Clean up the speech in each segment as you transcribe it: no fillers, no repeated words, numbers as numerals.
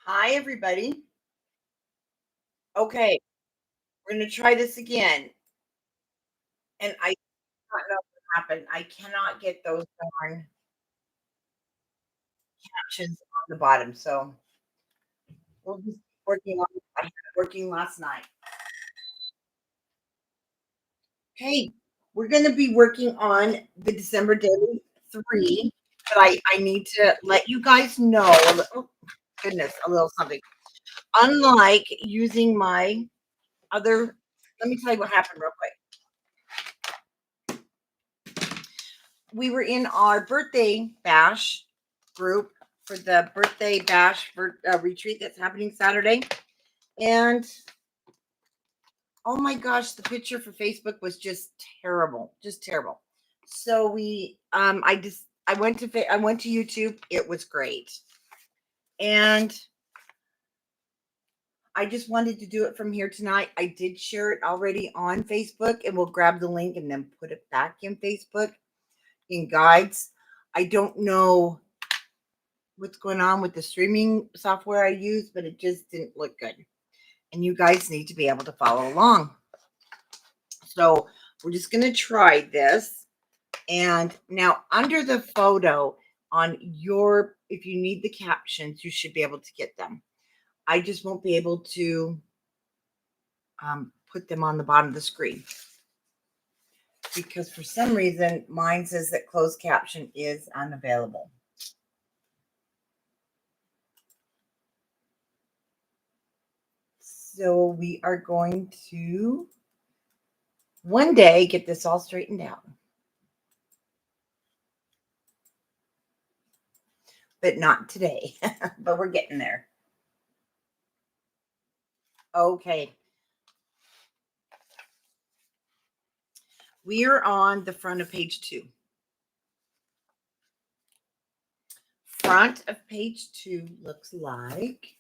Hi, everybody. Okay, we're going to try this again. And I don't know what happened. I cannot get those darn captions on the bottom. So we'll be working on it. I had it working last night. Okay, we're going to be working on the December Daily 3. But I need to let you guys know, oh, goodness, a little something. Unlike using my other, let me tell you what happened real quick. We were in our birthday bash group for the birthday bash for retreat that's happening Saturday. And oh my gosh, the picture for Facebook was just terrible, just terrible. So I went to YouTube. It was great. And I just wanted to do it from here tonight. I did share it already on Facebook, and we'll grab the link and then put it back in Facebook in guides. I don't know what's going on with the streaming software I use, but it just didn't look good. And you guys need to be able to follow along. So we're just going to try this. And now under the photo on if you need the captions, you should be able to get them. I just won't be able to put them on the bottom of the screen because for some reason mine says that closed caption is unavailable. So we are going to one day get this all straightened out. But not today. But we're getting there. Okay. We are on the front of page 2. Front of page 2 looks like.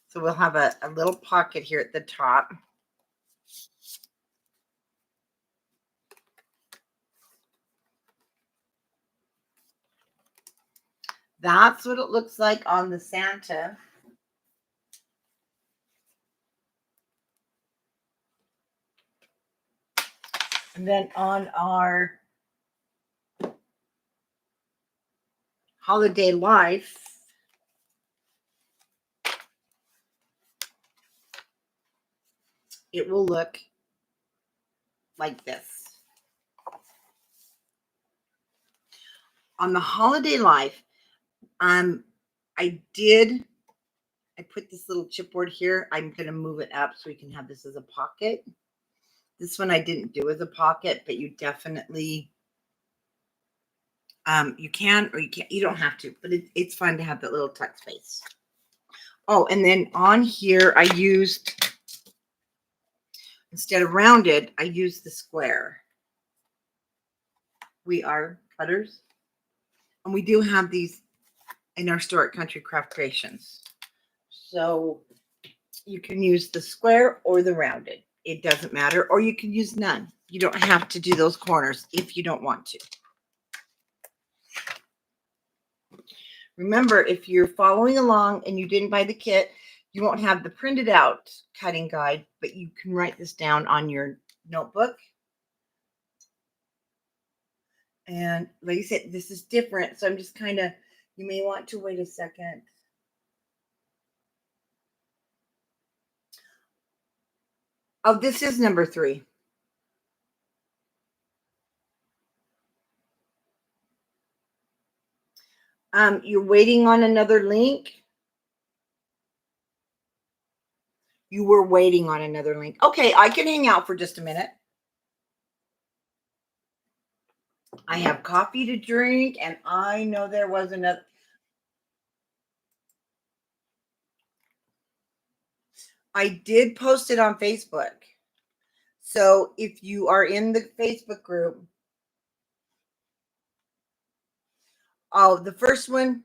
So we'll have a little pocket here at the top. That's what it looks like on the Santa. And then on our holiday life, it will look like this. On the holiday life, I put this little chipboard here. I'm going to move it up so we can have this as a pocket. This one I didn't do as a pocket, but you definitely, you can or you can't. You don't have to, but it's fun to have that little tuck space. Oh, and then on here, I used, instead of rounded, I used the square. We are cutters. And we do have these in our store at Country Craft Creations. So you can use the square or the rounded. It doesn't matter. Or you can use none. You don't have to do those corners if you don't want to. Remember, if you're following along and you didn't buy the kit, you won't have the printed out cutting guide, but you can write this down on your notebook. And like I said, this is different. So I'm just kind of, you may want to wait a second. Oh, this is number 3. You're waiting on another link. You were waiting on another link. Okay, I can hang out for just a minute. I have coffee to drink, and I know there was another. I did post it on Facebook. So if you are in the Facebook group, oh, the first one,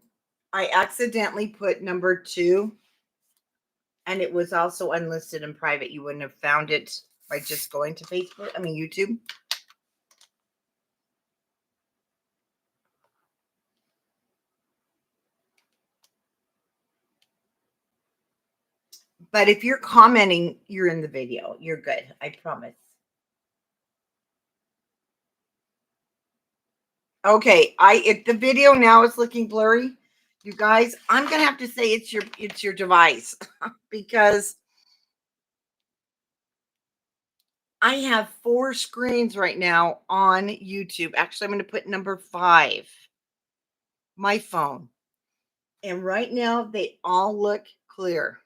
I accidentally put number 2, and it was also unlisted and private. You wouldn't have found it by just going to Facebook, YouTube. But if you're commenting, you're in the video. You're good. I promise. Okay, if the video now is looking blurry, you guys, I'm gonna have to say it's your device because I have 4 screens right now on YouTube. Actually, I'm gonna put number 5, my phone. And right now they all look clear.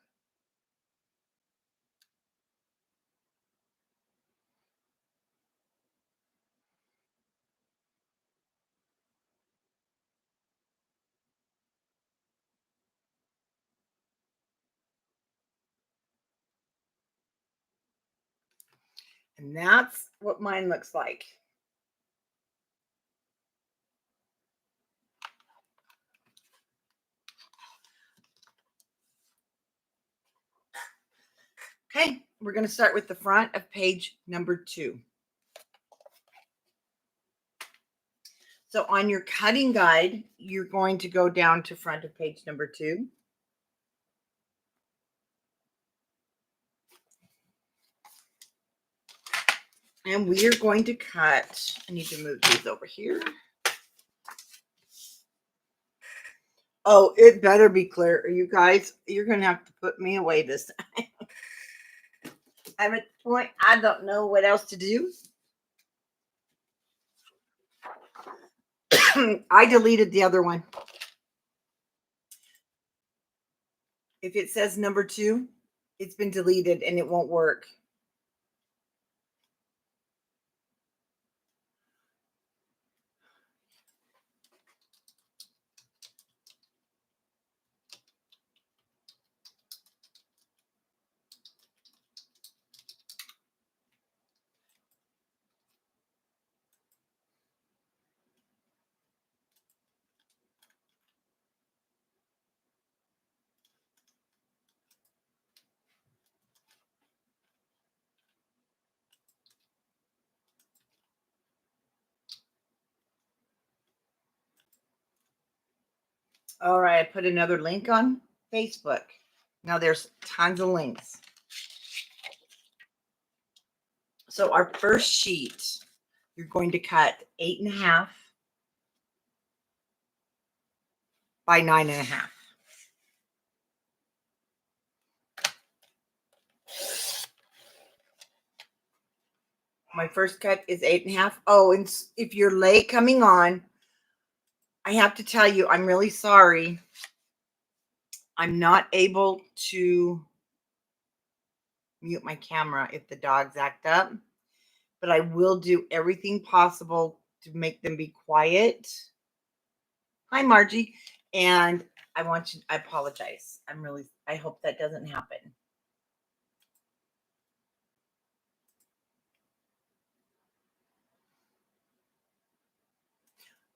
And that's what mine looks like. Okay, we're going to start with the front of page number 2. So on your cutting guide, you're going to go down to front of page number 2. And we are going to cut, I need to move these over here. Oh, it better be clear. You guys, you're going to have to put me away this time. I'm at the point I don't know what else to do. I deleted the other one. If it says number 2, it's been deleted and it won't work. All right, I put another link on Facebook. Now there's tons of links. So our first sheet, you're going to cut 8.5 by 9.5. My first cut is 8.5. Oh, and if you're late coming on, I have to tell you, I'm really sorry. I'm not able to mute my camera if the dogs act up, but I will do everything possible to make them be quiet. Hi, Margie. And I apologize. I hope that doesn't happen.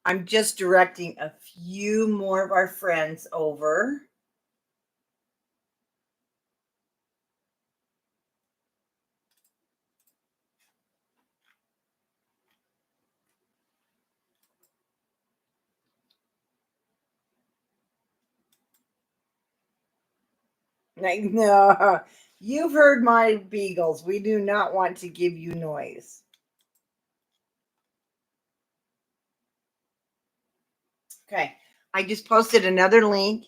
I'm just directing a few more of our friends over. Like, no, you've heard my beagles. We do not want to give you noise. Okay, I just posted another link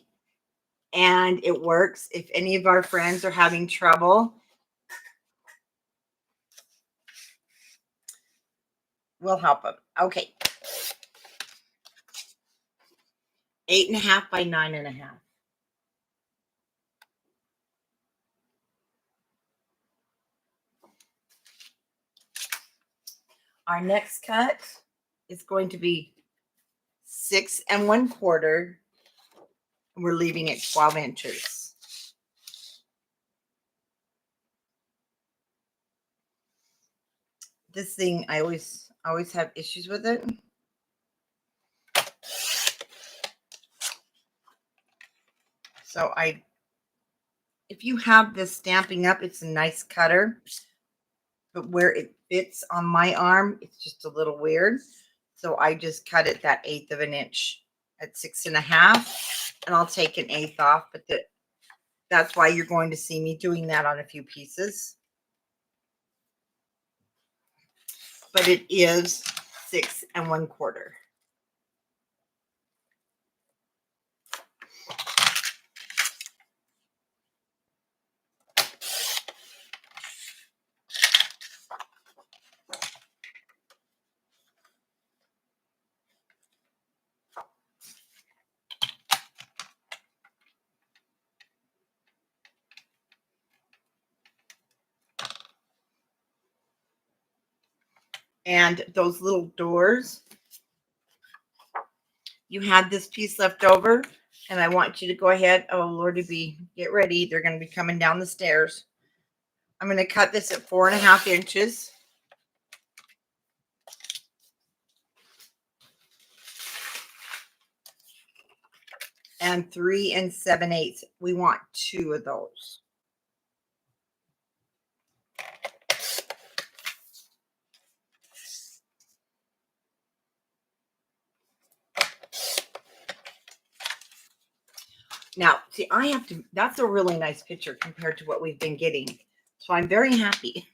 and it works. If any of our friends are having trouble, we'll help them. Okay. 8.5 by 9.5. Our next cut is going to be 6 1/4. We're leaving it 12 inches. This thing, I always have issues with it. So if you have this Stampin' Up, it's a nice cutter, but where it fits on my arm, it's just a little weird. So I just cut it that 1/8 of an inch at 6.5, and I'll take an 1/8 off. But That's why you're going to see me doing that on a few pieces. But it is 6 1/4. And those little doors, you had this piece left over, and I want you to go ahead. Oh, Lordy be, get ready. They're going to be coming down the stairs. I'm going to cut this at 4.5 inches. And 3 7/8. We want 2 of those. Now, see, I have to, that's a really nice picture compared to what we've been getting. So I'm very happy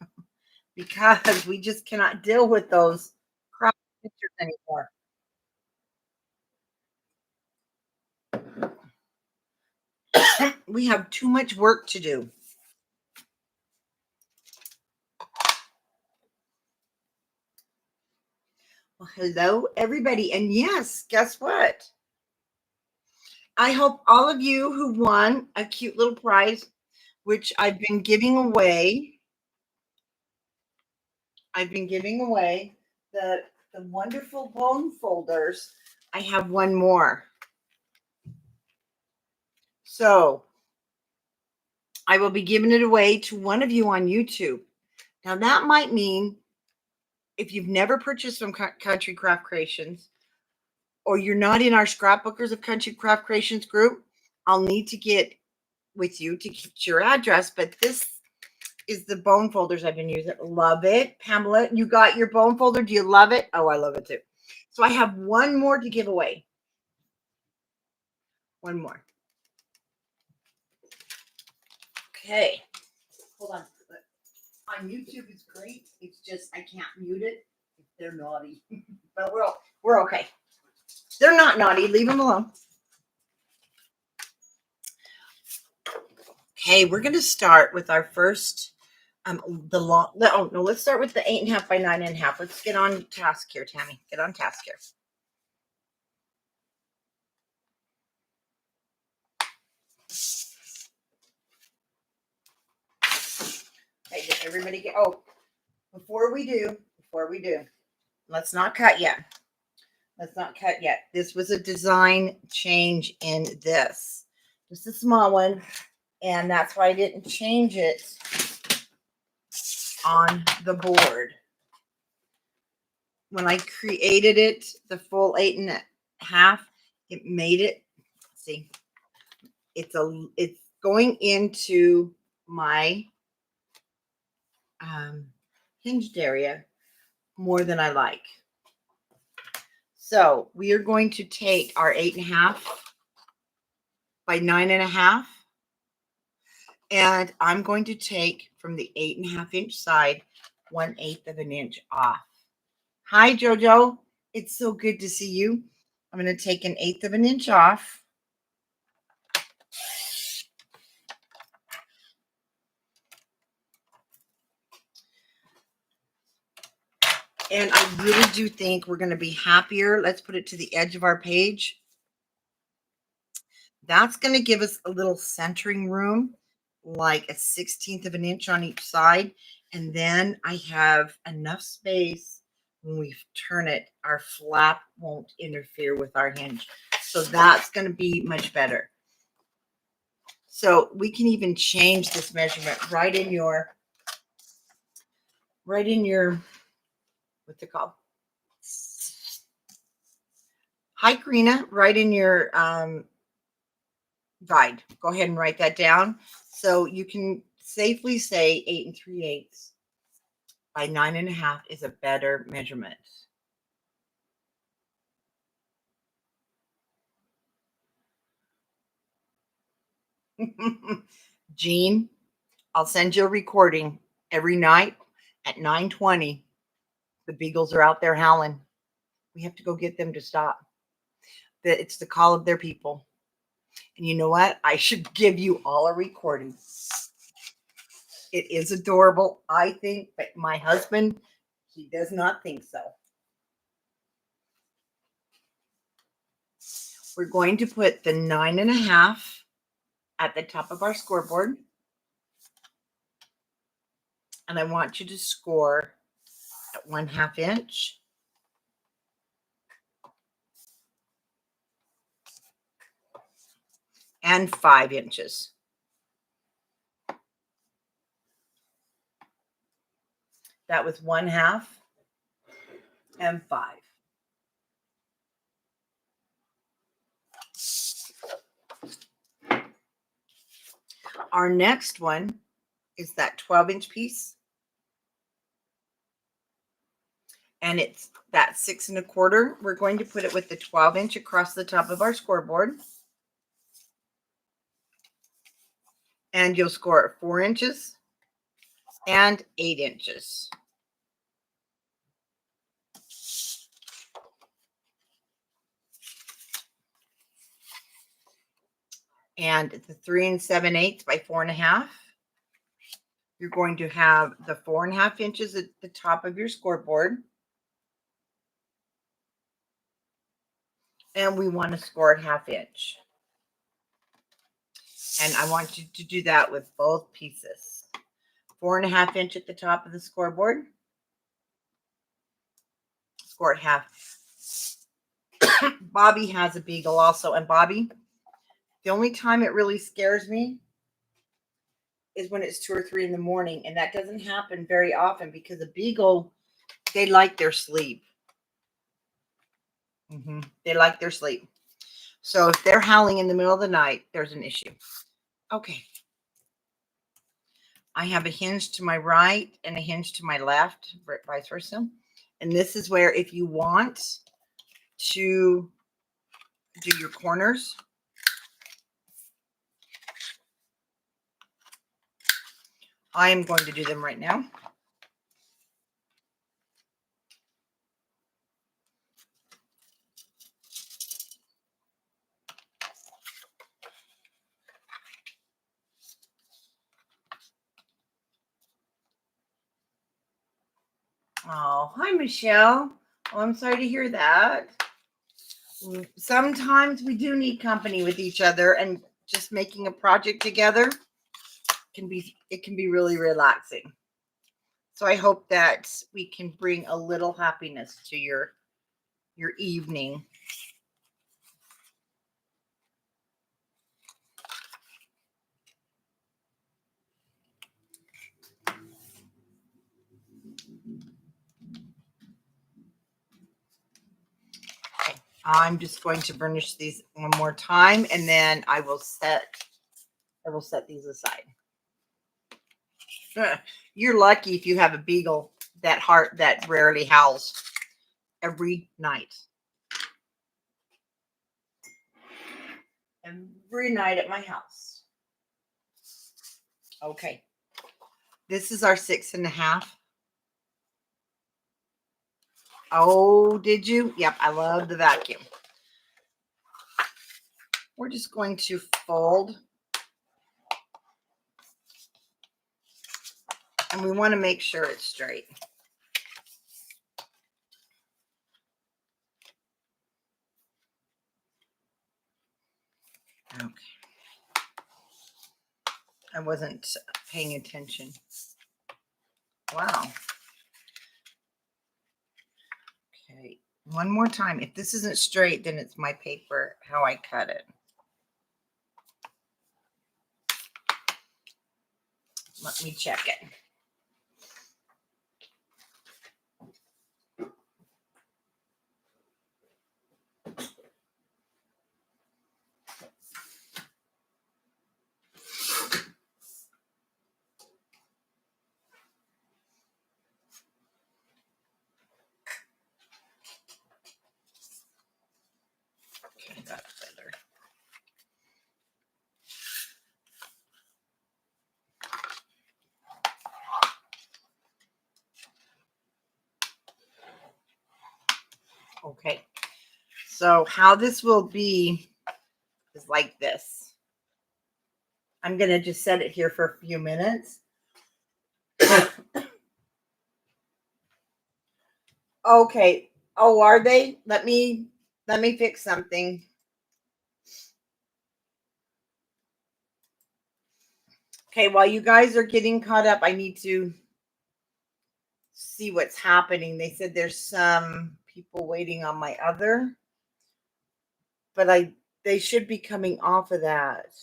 because we just cannot deal with those crop pictures anymore. We have too much work to do. Well, hello, everybody. And yes, guess what? I hope all of you who won a cute little prize, which I've been giving away. The wonderful bone folders. I have one more. So I will be giving it away to one of you on YouTube. Now that might mean if you've never purchased from Country Craft Creations, or you're not in our Scrapbookers of Country Craft Creations group, I'll need to get with you to get your address. But this is the bone folders I've been using. Love it. Pamela, you got your bone folder. Do you love it? Oh, I love it too. So I have one more to give away. One more. Okay. Hold on. On YouTube, it's great. It's just I can't mute it if they're naughty. But we're okay. They're not naughty. Leave them alone. Okay, we're going to start with our first let's start with the 8.5 by 9.5. Let's get on task here, Tammy. Get on task here. Okay, did everybody get? Oh, before we do, let's not cut yet. Let's not cut yet. This was a design change in this. Just a small one, and that's why I didn't change it on the board. When I created it, the full 8.5, it made it. See, it's going into my hinged area more than I like. So we are going to take our 8.5 by 9.5, and I'm going to take from the 8.5 inch side 1/8 of an inch off. Hi, Jojo. It's so good to see you. I'm going to take 1/8 of an inch off. And I really do think we're going to be happier. Let's put it to the edge of our page. That's going to give us a little centering room, like a 1/16 of an inch on each side. And then I have enough space when we turn it, our flap won't interfere with our hinge. So that's going to be much better. So we can even change this measurement right in your, what's it called? Hi, Karina, right in your guide. Go ahead and write that down. So you can safely say 8 3/8 by 9.5 is a better measurement. Jean, I'll send you a recording every night at 9:20. The beagles are out there howling. We have to go get them to stop. It's the call of their people. And you know what? I should give you all a recording. It is adorable, I think, but my husband, he does not think so. We're going to put the 9.5 at the top of our scoreboard. And I want you to score at 1/2 inch. And 5 inches. That was 1/2 and 5. Our next one is that 12-inch piece. And it's that 6 1/4. We're going to put it with the 12-inch across the top of our scoreboard. And you'll score at 4 inches and 8 inches. And the 3 7/8 by 4.5. You're going to have the 4.5 inches at the top of your scoreboard. And we want to score at 1/2 inch. And I want you to do that with both pieces. 4.5 inch at the top of the scoreboard. Score at 1/2. Bobby has a beagle also. And Bobby, the only time it really scares me is when it's 2 or 3 in the morning. And that doesn't happen very often because a beagle, they like their sleep. They like their sleep. So if they're howling in the middle of the night, there's an issue. Okay. I have a hinge to my right and a hinge to my left, vice versa. And this is where if you want to do your corners, I am going to do them right now. Oh, hi, Michelle. Oh, I'm sorry to hear that. Sometimes we do need company with each other, and just making a project together can be really relaxing. So I hope that we can bring a little happiness to your evening. I'm just going to burnish these one more time, and then I will set these aside. You're lucky if you have a beagle that rarely howls every night. Every night at my house. Okay. This is our 6 1/2. Oh, did you? Yep, I love the vacuum. We're just going to fold. And we want to make sure it's straight. Okay. I wasn't paying attention. Wow. Okay. One more time. If this isn't straight, then it's my paper, how I cut it. Let me check it. Okay, that's better. Okay. So how this will be is like this. I'm going to just set it here for a few minutes. Okay. Oh, are they? Let me fix something. Okay, while you guys are getting caught up, I need to see what's happening. They said there's some people waiting on my other, but they should be coming off of that.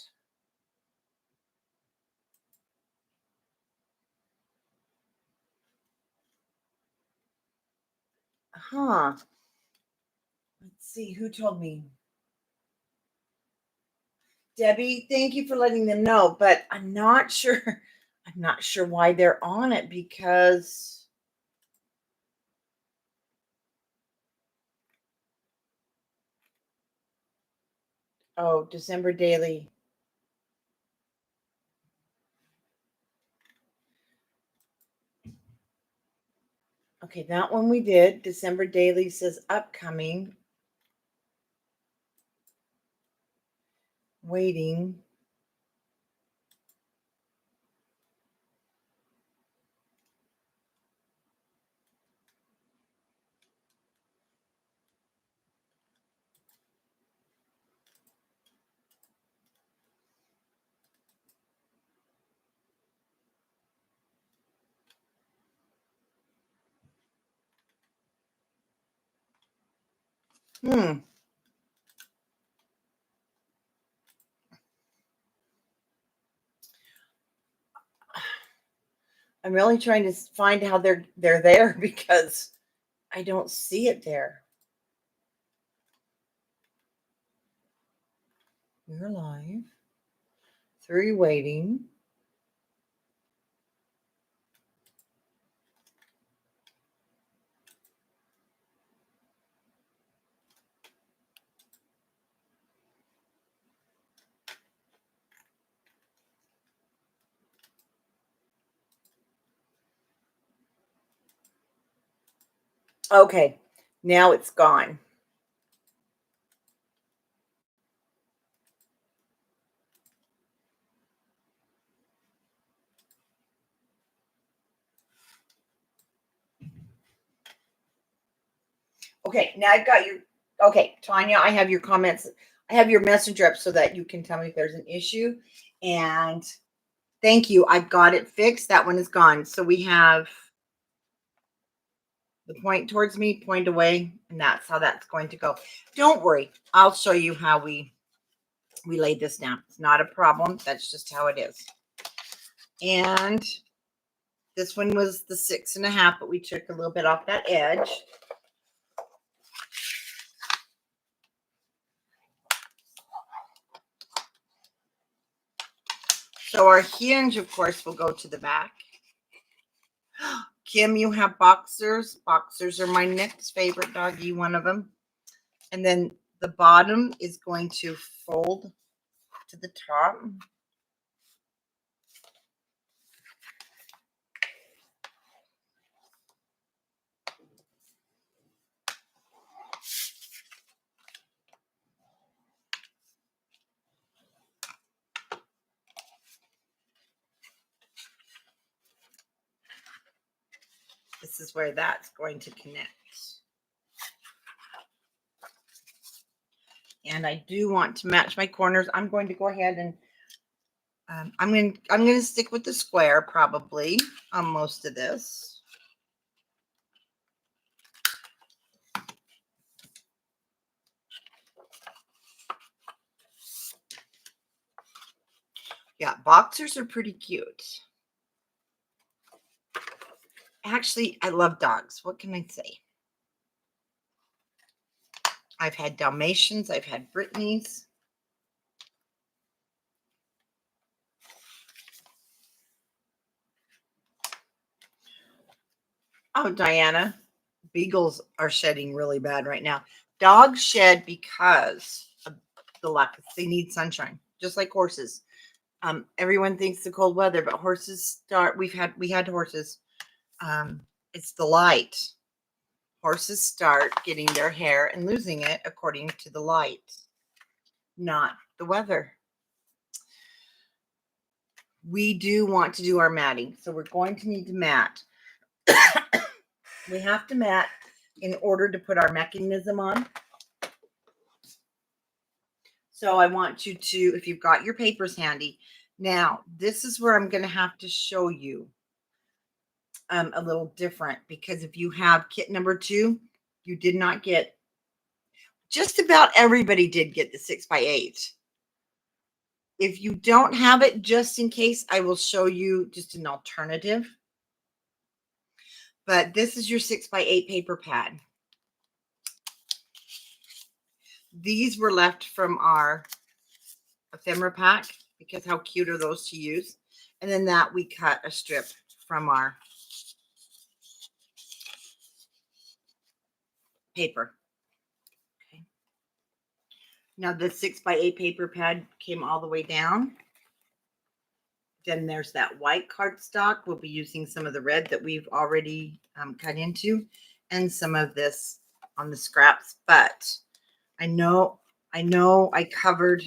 Huh. Let's see who told me. Debbie, thank you for letting them know, but I'm not sure. I'm not sure why they're on it because December daily. Okay, that one we did. December daily says upcoming. Waiting. Hmm. I'm really trying to find how they're there because I don't see it there. We're live. 3 waiting. Okay, now it's gone. Okay, now I've got your. Okay, Tanya, I have your comments. I have your messenger up so that you can tell me if there's an issue. And thank you. I've got it fixed. That one is gone. So we have the point towards me, point away, and that's how that's going to go. Don't worry. I'll show you how we laid this down. It's not a problem. That's just how it is. And this one was the 6.5, but we took a little bit off that edge. So our hinge, of course, will go to the back. Kim, you have boxers. Boxers are my next favorite doggy, one of them. And then the bottom is going to fold to the top. This is where that's going to connect. And I do want to match my corners. I'm going to go ahead and I'm going to stick with the square probably on most of this. Yeah, boxers are pretty cute. Actually, I love dogs. What can I say? I've had Dalmatians. I've had Brittany's. Oh, Diana, beagles are shedding really bad right now. Dogs shed because of the lack of, they need sunshine, just like horses. Everyone thinks the cold weather, but horses start. We had horses. It's the light. horses start getting their hair and losing it according to the light, not the weather. We do want to do our matting, so we're going to need to mat. We have to mat in order to put our mechanism on. So I want you to, if you've got your papers handy, now this is where I'm going to have to show you a little different, because if you have kit number 2, you did not get, just about everybody did get the 6x8. If you don't have it, just in case, I will show you just an alternative. But this is your 6x8 paper pad. These were left from our ephemera pack, because how cute are those to use? And then that we cut a strip from our paper. Okay. Now the 6x8 paper pad came all the way down. Then there's that white cardstock. We'll be using some of the red that we've already cut into, and some of this on the scraps. But I know I covered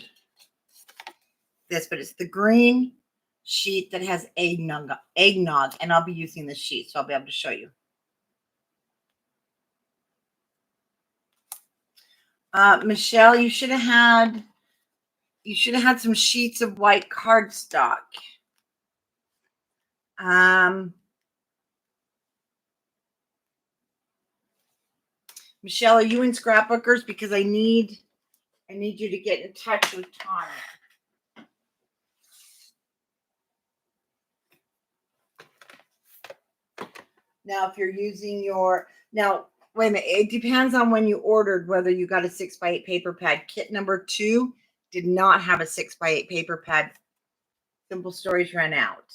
this, but it's the green sheet that has eggnog, and I'll be using this sheet, so I'll be able to show you. Michelle, you should have had some sheets of white cardstock. Michelle, are you in Scrapbookers? Because I need you to get in touch with Tanya. Now, if you're using your, now, wait a minute. It depends on when you ordered, whether you got a 6x8 paper pad. Kit number 2 did not have a 6x8 paper pad. Simple Stories ran out.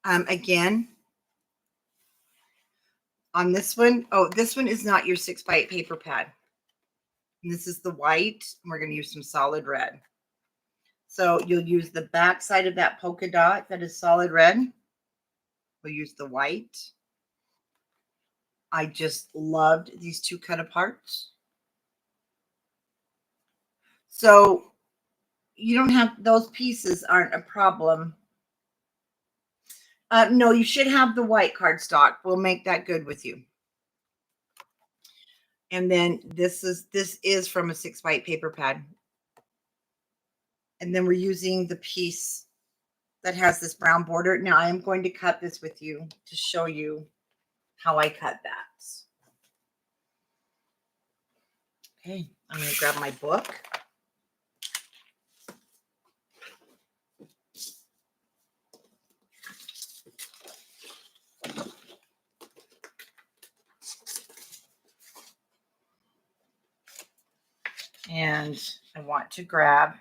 Again, on this one, oh, this one is not your 6x8 paper pad. And this is the white, and we're going to use some solid red. So you'll use the back side of that polka dot that is solid red. We'll use the white. I just loved these two cut aparts. So you don't have, those pieces aren't a problem. No, you should have the white cardstock. We'll make that good with you. And then this is from a 6x8 paper pad. And then we're using the piece that has this brown border. Now I am going to cut this with you to show you how I cut that. Okay, I'm going to grab my book. And I want to grab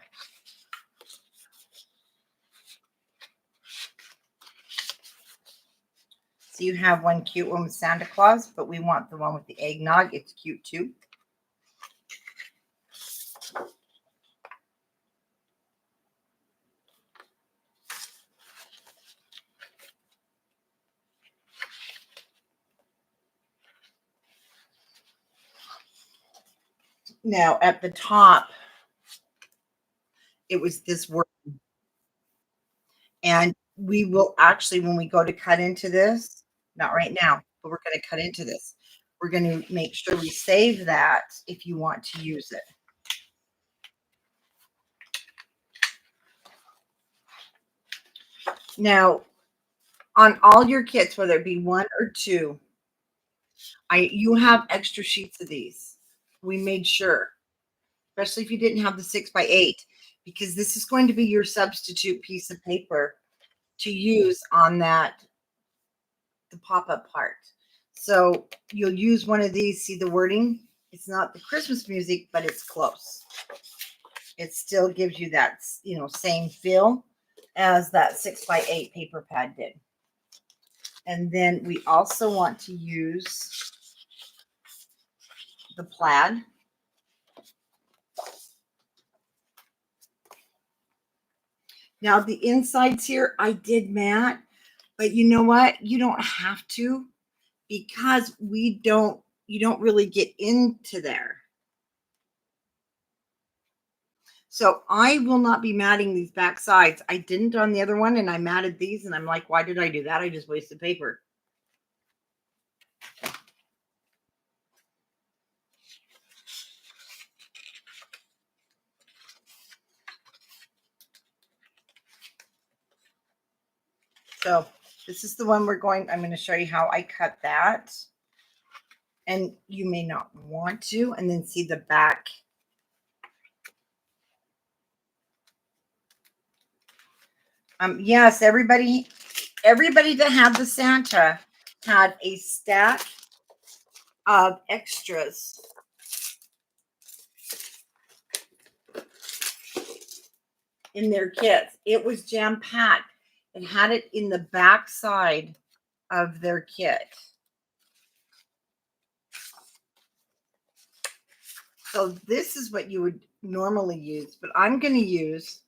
so you have one cute one with Santa Claus, but we want the one with the eggnog. It's cute too. Now at the top, it was this word. And we will actually, when we go to cut into this, not right now, but we're going to cut into this. We're going to make sure we save that if you want to use it. Now, on all your kits, whether it be 1 or 2, you have extra sheets of these. We made sure, especially if you didn't have the 6x8, because this is going to be your substitute piece of paper to use on the pop-up part. So you'll use one of these. See the wording? It's not the Christmas music, but it's close. It still gives you that, same feel as that 6x8 paper pad did. And then we also want to use the plaid. Now the insides here, I did matte, But you know what? You don't have to, because you don't really get into there. So I will not be matting these back sides. I didn't on the other one, and I matted these, and I'm like, why did I do that? I just wasted paper. So this is the one I'm going to show you how I cut that. And you may not want to, and then see the back. Yes, everybody that had the Santa had a stack of extras. In their kits. It was jam-packed. It had it in the back side of their kit. So this is what you would normally use, but I'm going to use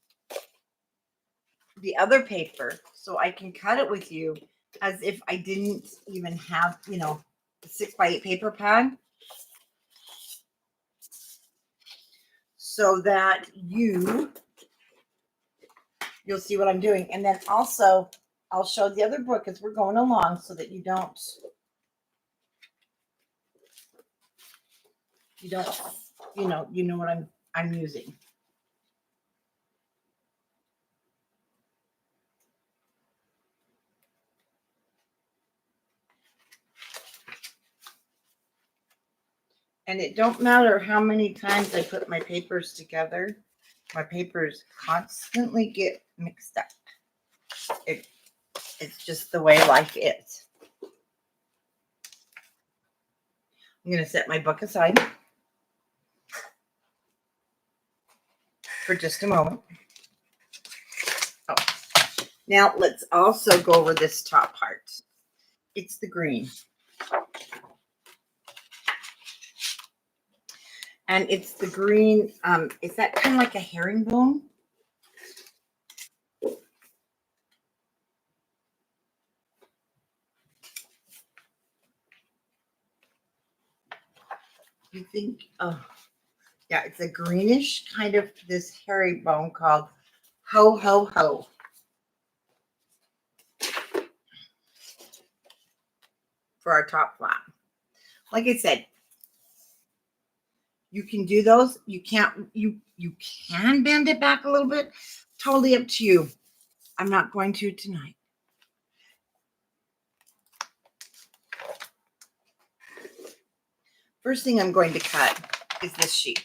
the other paper so I can cut it with you as if I didn't even have, the 6x8 paper pad, so that you'll see what I'm doing. And then also I'll show the other book as we're going along, so that you know what I'm using. And it don't matter how many times I put my papers together, my papers constantly get mixed up. It's just the way life is. I'm going to set my book aside for just a moment. Oh. Now let's also go over this top part. It's the green. And it's the green. Is that kind of like a herringbone? You think? Oh, yeah. It's a greenish kind of this herringbone called Ho Ho Ho. For our top flap. Like I said, you can do those. You can bend it back a little bit. Totally up to you. I'm not going to tonight. First thing I'm going to cut is this sheet.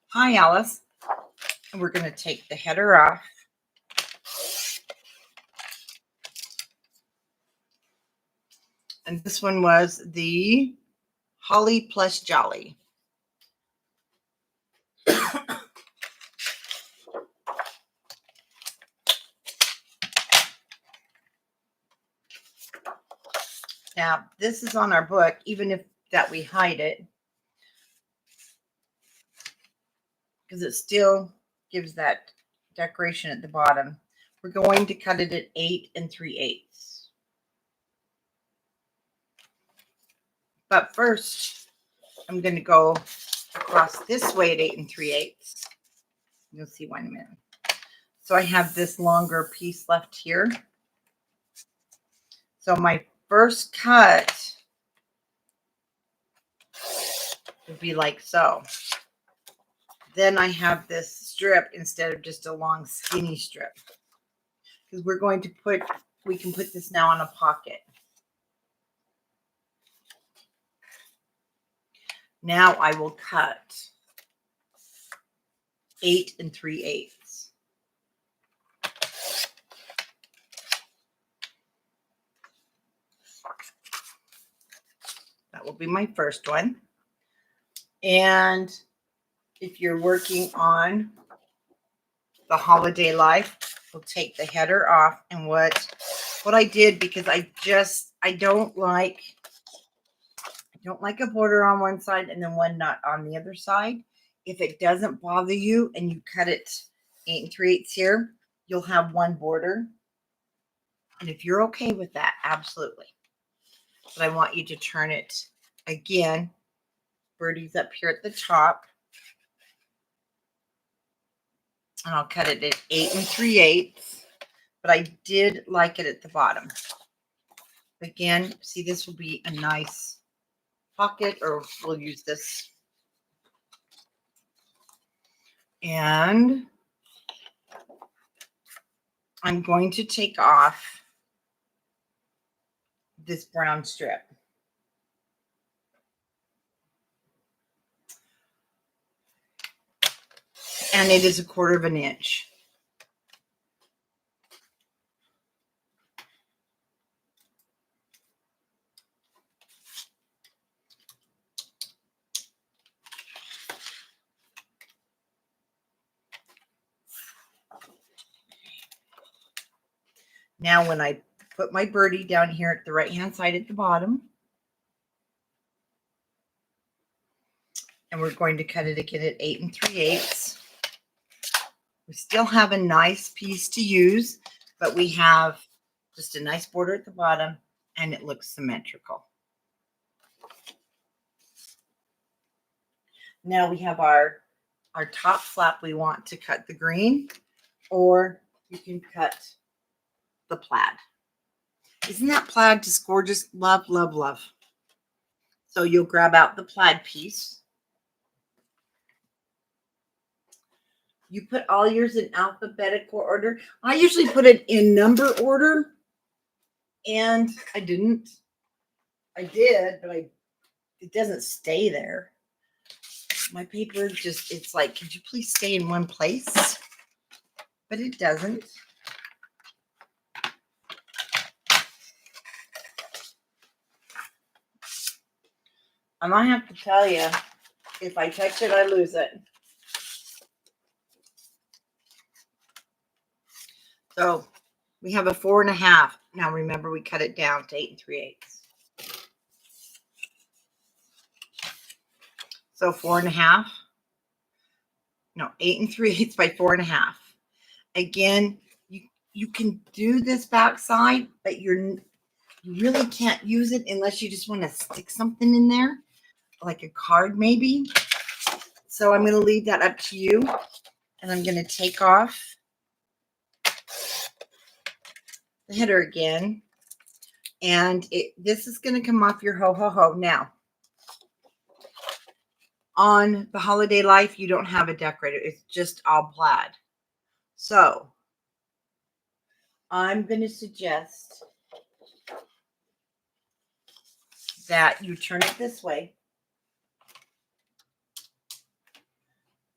Hi, Alice. And we're going to take the header off. And this one was the Holly Plus Jolly. Now, this is on our book, even if that we hide it, because it still gives that decoration at the bottom. We're going to cut it at 8 3/8. But first, I'm going to go across this way at 8 3/8. You'll see why in a minute. So I have this longer piece left here. So my first cut would be like so. Then I have this strip instead of just a long skinny strip, because we can put this now in a pocket. Now I will cut 8 3/8. That will be my first one. And if you're working on the holiday life, we'll take the header off. And what I did, because I don't like a border on one side and then one not on the other side. If it doesn't bother you and you cut it 8 3/8 here, you'll have one border. And if you're okay with that, absolutely. But I want you to turn it again. Birdie's up here at the top. And I'll cut it at 8 3/8. But I did like it at the bottom. Again, see, this will be a nice pocket, or we'll use this. And I'm going to take off this brown strip. And it is 1/4 of an inch. Now, when I put my birdie down here at the right-hand side at the bottom, and we're going to cut it again at 8 3/8. We still have a nice piece to use, but we have just a nice border at the bottom, and it looks symmetrical. Now we have our top flap. We want to cut the green, or you can cut the plaid. Isn't that plaid just gorgeous? Love, love, love. So you'll grab out the plaid piece. You put all yours in alphabetical order. I usually put it in number order, and I didn't. I did, but it doesn't stay there. My paper just, it's like, could you please stay in one place? But it doesn't. And I have to tell you, if I touch it, I lose it. So we have a 4 1/2. Now remember, we cut it down to 8 3/8. So 4 1/2. No, 8 3/8 by 4 1/2. Again, you can do this backside, but you really can't use it unless you just want to stick something in there, like a card maybe. So I'm going to leave that up to you, and I'm going to take off the header again, and this is going to come off your ho ho ho. Now, on the Holiday Life, you don't have a decorator. It's just all plaid. So I'm going to suggest that you turn it this way.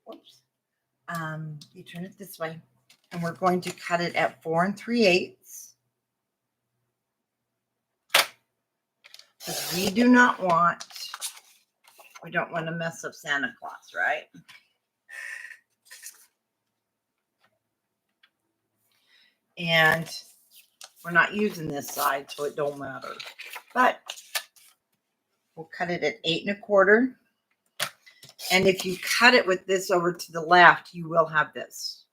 Whoops. You turn it this way, and we're going to cut it at 4 3/8. Because we don't want to mess up Santa Claus, right? And we're not using this side, so it don't matter. But we'll cut it at 8 1/4. And if you cut it with this over to the left, you will have this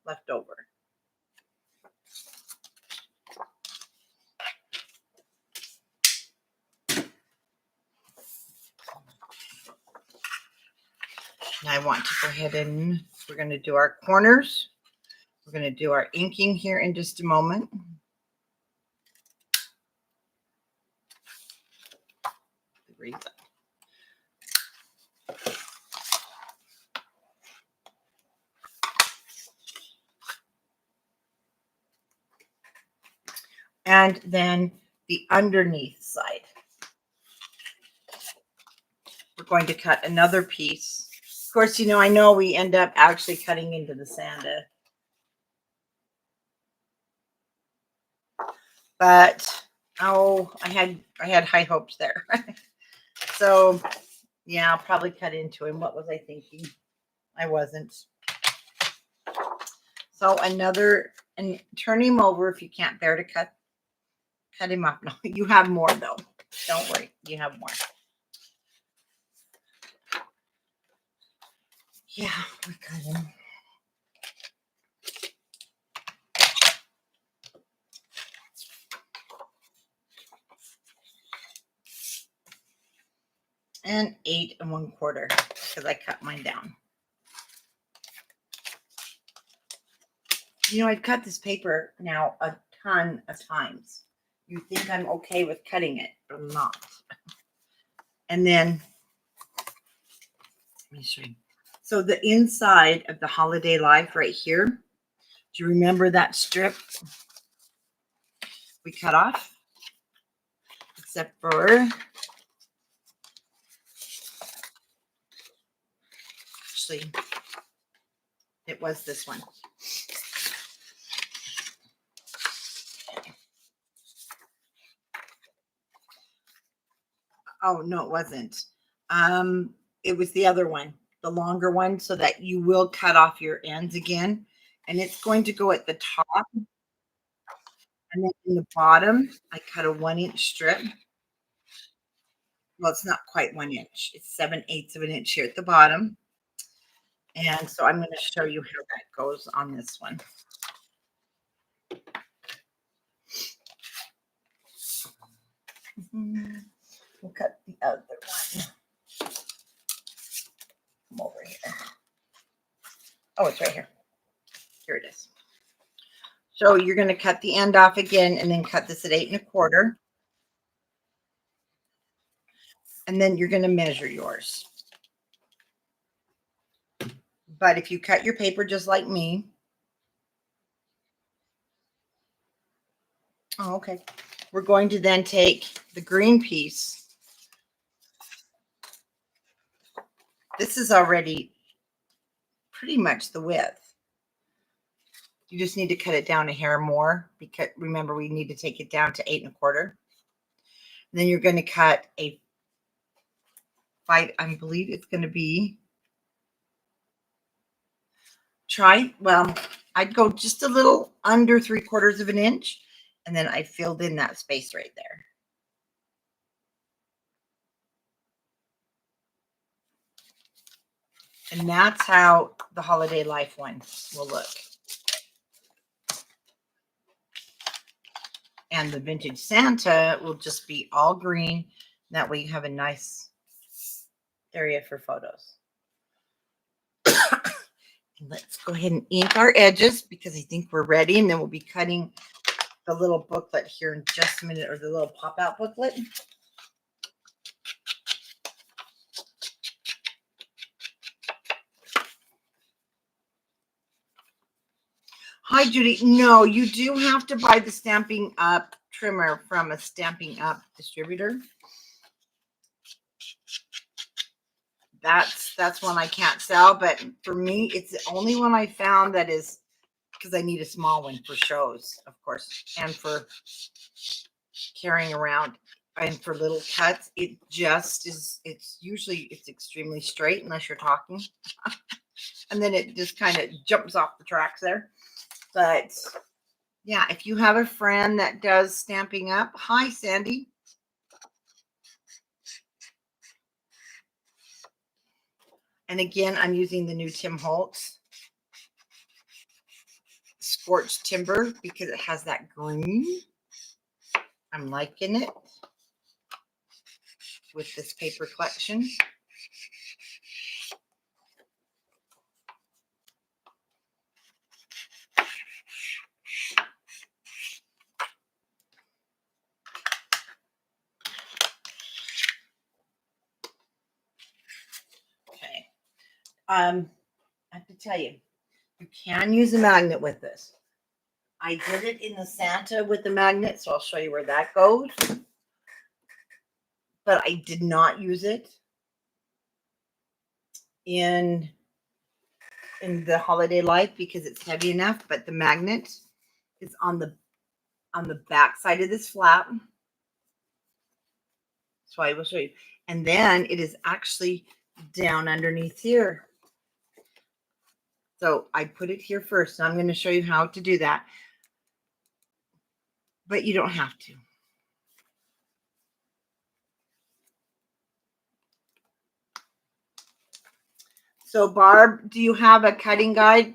left over. And I want to go ahead and we're going to do our corners. We're going to do our inking here in just a moment. And then the underneath side. We're going to cut another piece. Of course, I know we end up actually cutting into the Santa. But I had high hopes there. So yeah, I'll probably cut into him. What was I thinking? I wasn't. So and turn him over if you can't bear to cut him up. No, you have more though. Don't worry, you have more. Yeah, we cut him. and 8 1/4 because I cut mine down. You know, I've cut this paper now a ton of times. You think I'm okay with cutting it, but I'm not. And then, let me show you. So the inside of the Holiday Life right here, do you remember that strip we cut off? Except for, actually, it was this one. Oh, no, it wasn't. It was the other one, the longer one, so that you will cut off your ends again. And it's going to go at the top. And then in the bottom, I cut a 1-inch strip. Well, it's not quite 1 inch. It's 7/8 of an inch here at the bottom. And so I'm going to show you how that goes on this one. We'll cut the other one. Come over here. Oh, it's right here. Here it is. So you're going to cut the end off again and then cut this at 8 1/4. And then you're going to measure yours. But if you cut your paper just like me. Oh, okay. We're going to then take the green piece. This is already pretty much the width. You just need to cut it down a hair more because remember we need to take it down to 8 1/4. And then you're going to cut a 5. I believe it's going to be. Well, I'd go just a little under 3/4 of an inch, and then I filled in that space right there. And that's how the Holiday Life one will look. And the Vintage Santa will just be all green. That way you have a nice area for photos. And let's go ahead and ink our edges because I think we're ready. And then we'll be cutting the little booklet here in just a minute, or the little pop-out booklet. Hi, Judy. No, you do have to buy the Stampin' Up trimmer from a Stampin' Up distributor. That's one I can't sell, but for me, it's the only one I found that is, because I need a small one for shows, of course, and for carrying around and for little cuts. It just is, it's extremely straight unless you're talking. And then it just kind of jumps off the tracks there. But yeah, if you have a friend that does Stampin' Up, hi, Sandy. And again, I'm using the new Tim Holtz Scorched Timber because it has that green. I'm liking it with this paper collection. Okay. I have to tell you, you can use a magnet with this. I did it in the Santa with the magnet, so I'll show you where that goes. But I did not use it in the Holiday Life because it's heavy enough, but the magnet is on the back side of this flap. So I will show you. And then it is actually down underneath here. So I put it here first. So I'm going to show you how to do that. But you don't have to. So Barb, do you have a cutting guide?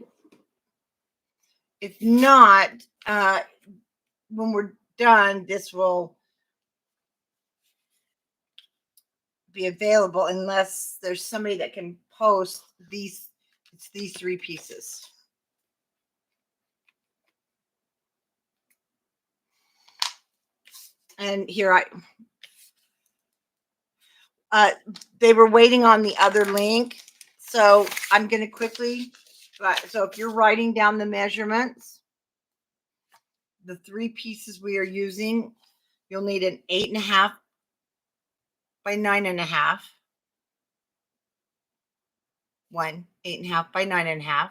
If not, when we're done, this will be available unless there's somebody that can post these. It's these 3 pieces. And here they were waiting on the other link. So I'm going to quickly, so if you're writing down the measurements, the 3 pieces we are using, you'll need an 8.5 by 9.5. 8.5 by 9.5.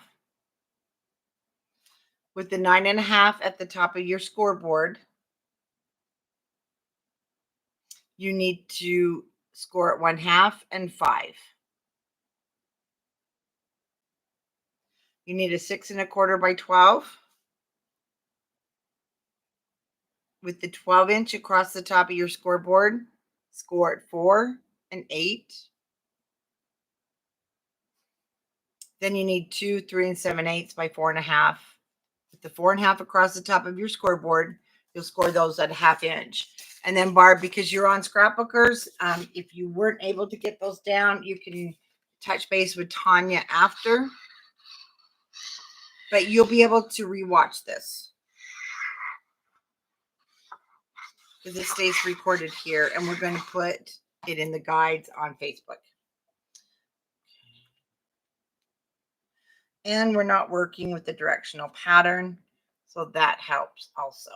With the 9.5 at the top of your scoreboard, you need to score at 1/2 and 5. You need a 6.25 by 12. With the 12-inch across the top of your scoreboard, score at 4 and 8. Then you need 2, 3 7/8 by 4.5. With the 4.5 across the top of your scoreboard, you'll score those at 1/2 inch. And then Barb, because you're on Scrapbookers, if you weren't able to get those down, you can touch base with Tanya after. But you'll be able to rewatch this, because it stays recorded here, and we're going to put it in the guides on Facebook. And we're not working with the directional pattern, so that helps also.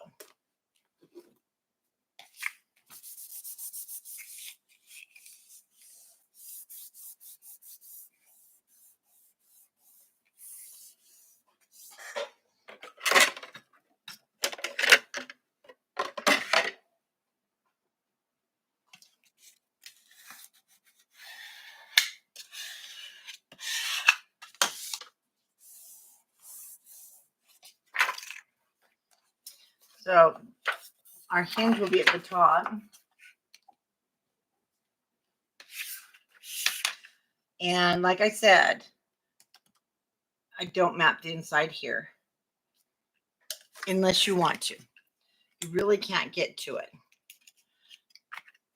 So our hinge will be at the top. And like I said, I don't map the inside here unless you want to. You really can't get to it.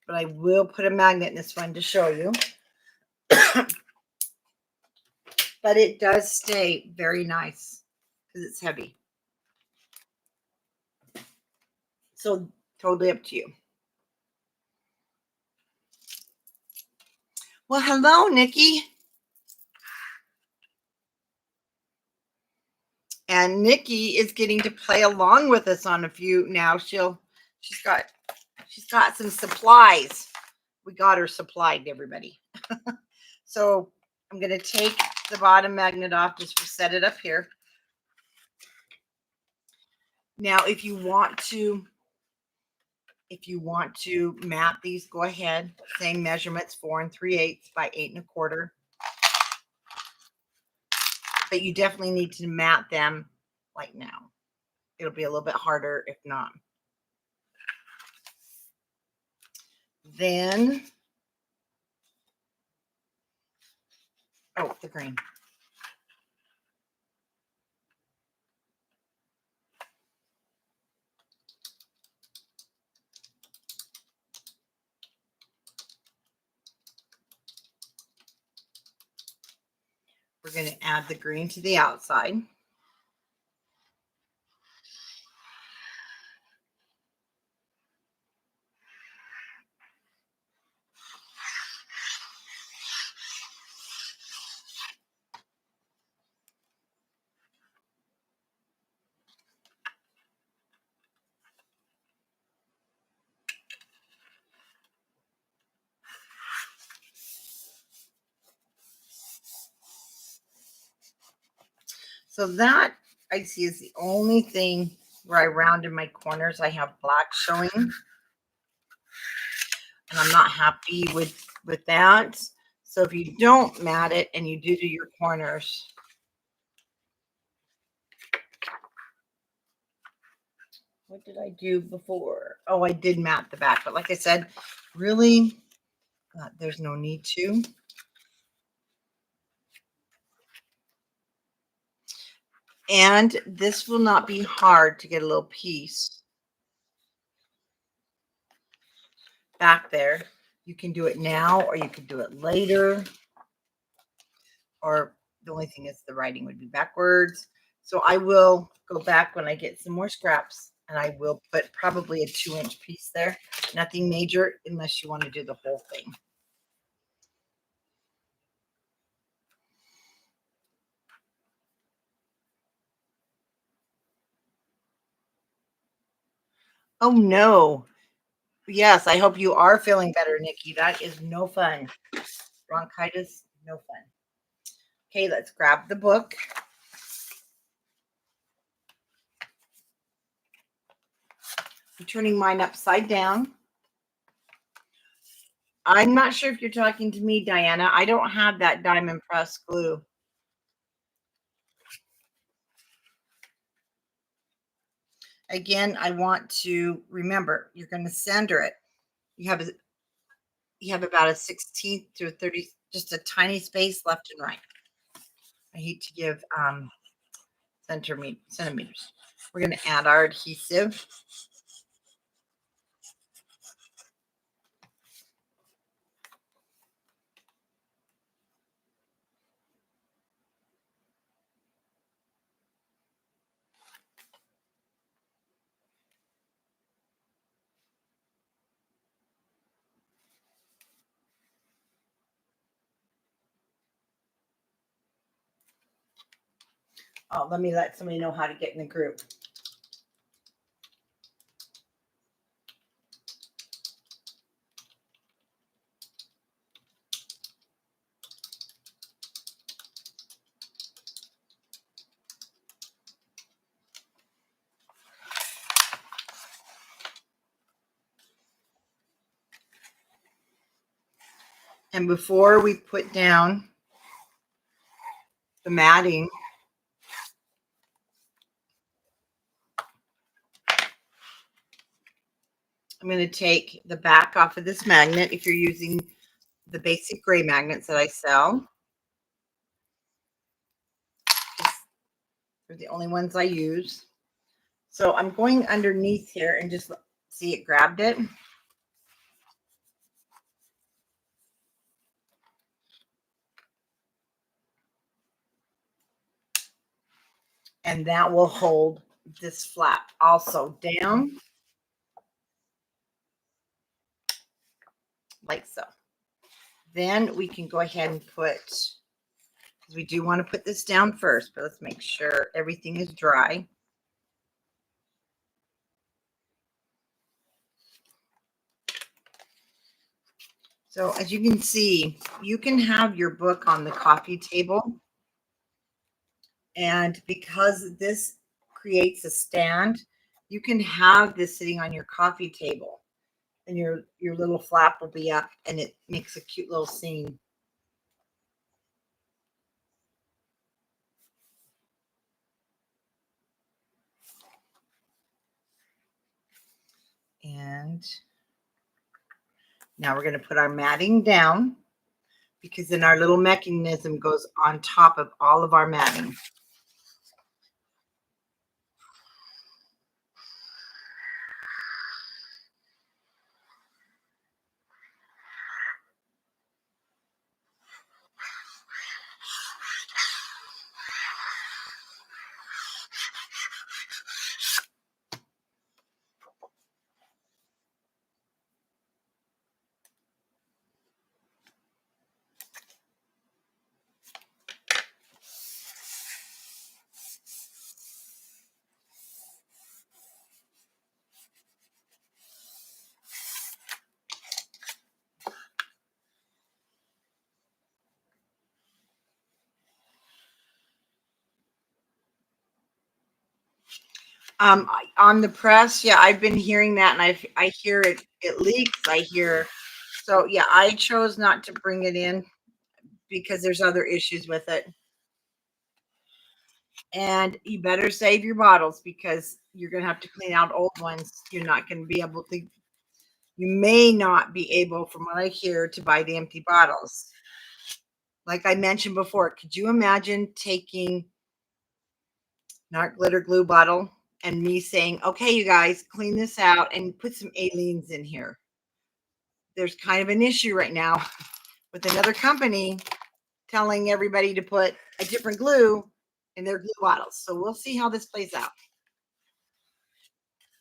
But I will put a magnet in this one to show you. But it does stay very nice because it's heavy. So totally up to you. Well, hello, Nikki. And Nikki is getting to play along with us on a few now. She's got some supplies. We got her supplied, everybody. So I'm going to take the bottom magnet off just to set it up here. Now, if you want to map these, go ahead. Same measurements, 4 3/8 by 8 1/4. But you definitely need to map them like now. It'll be a little bit harder if not. Then, the green. We're going to add the green to the outside. So that I see is the only thing where I rounded my corners. I have black showing, and I'm not happy with that. So if you don't mat it and you do your corners, what did I do before? Oh, I did mat the back, but like I said, really, there's no need to. And this will not be hard to get a little piece back there. You can do it now, or you could do it later. Or the only thing is the writing would be backwards. So I will go back when I get some more scraps, and I will put probably a 2-inch piece there. Nothing major unless you want to do the whole thing. Oh no. Yes, I hope you are feeling better, Nikki. That is no fun. Bronchitis, no fun. Okay, let's grab the book. I'm turning mine upside down. I'm not sure if you're talking to me, Diana. I don't have that diamond press glue. Again, I want to remember you're going to center it. You have about a 16th to a 30, just a tiny space left and right. I hate to give centimeters. We're going to add our adhesive. Oh, let me let somebody know how to get in the group. And before we put down the matting, I'm going to take the back off of this magnet if you're using the basic gray magnets that I sell. They're the only ones I use. So I'm going underneath here and just see it grabbed it. And that will hold this flap also down like so. Then we can go ahead and put, because we do want to put this down first, but let's make sure everything is dry. So as you can see, you can have your book on the coffee table. And because this creates a stand, you can have this sitting on your coffee table, and your little flap will be up, and it makes a cute little scene. And now we're going to put our matting down, because then our little mechanism goes on top of all of our matting. On the press, yeah, I've been hearing that, and I hear it leaks. I hear, so yeah, I chose not to bring it in because there's other issues with it. And you better save your bottles, because you're going to have to clean out old ones. You're not going to be able to, you may not be able, from what I hear, to buy the empty bottles. Like I mentioned before, could you imagine taking not glitter glue bottle and me saying, okay, you guys clean this out and put some Aleene's in here? there's kind of an issue right now with another company telling everybody to put a different glue in their glue bottles. So we'll see how this plays out.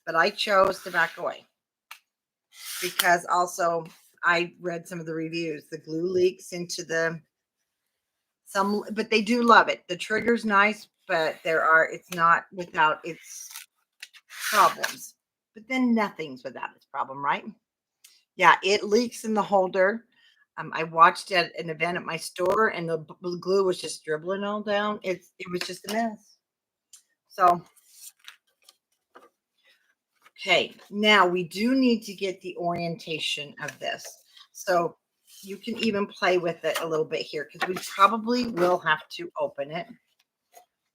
But I chose to back away because also I read some of the reviews. The glue leaks into but they do love it. The trigger's nice, but it's not without its problems. But then nothing's without its problem, right? Yeah, it leaks in the holder. I watched at an event at my store, and the glue was just dribbling all down. It was just a mess. So, okay, now we do need to get the orientation of this. So you can even play with it a little bit here because we probably will have to open it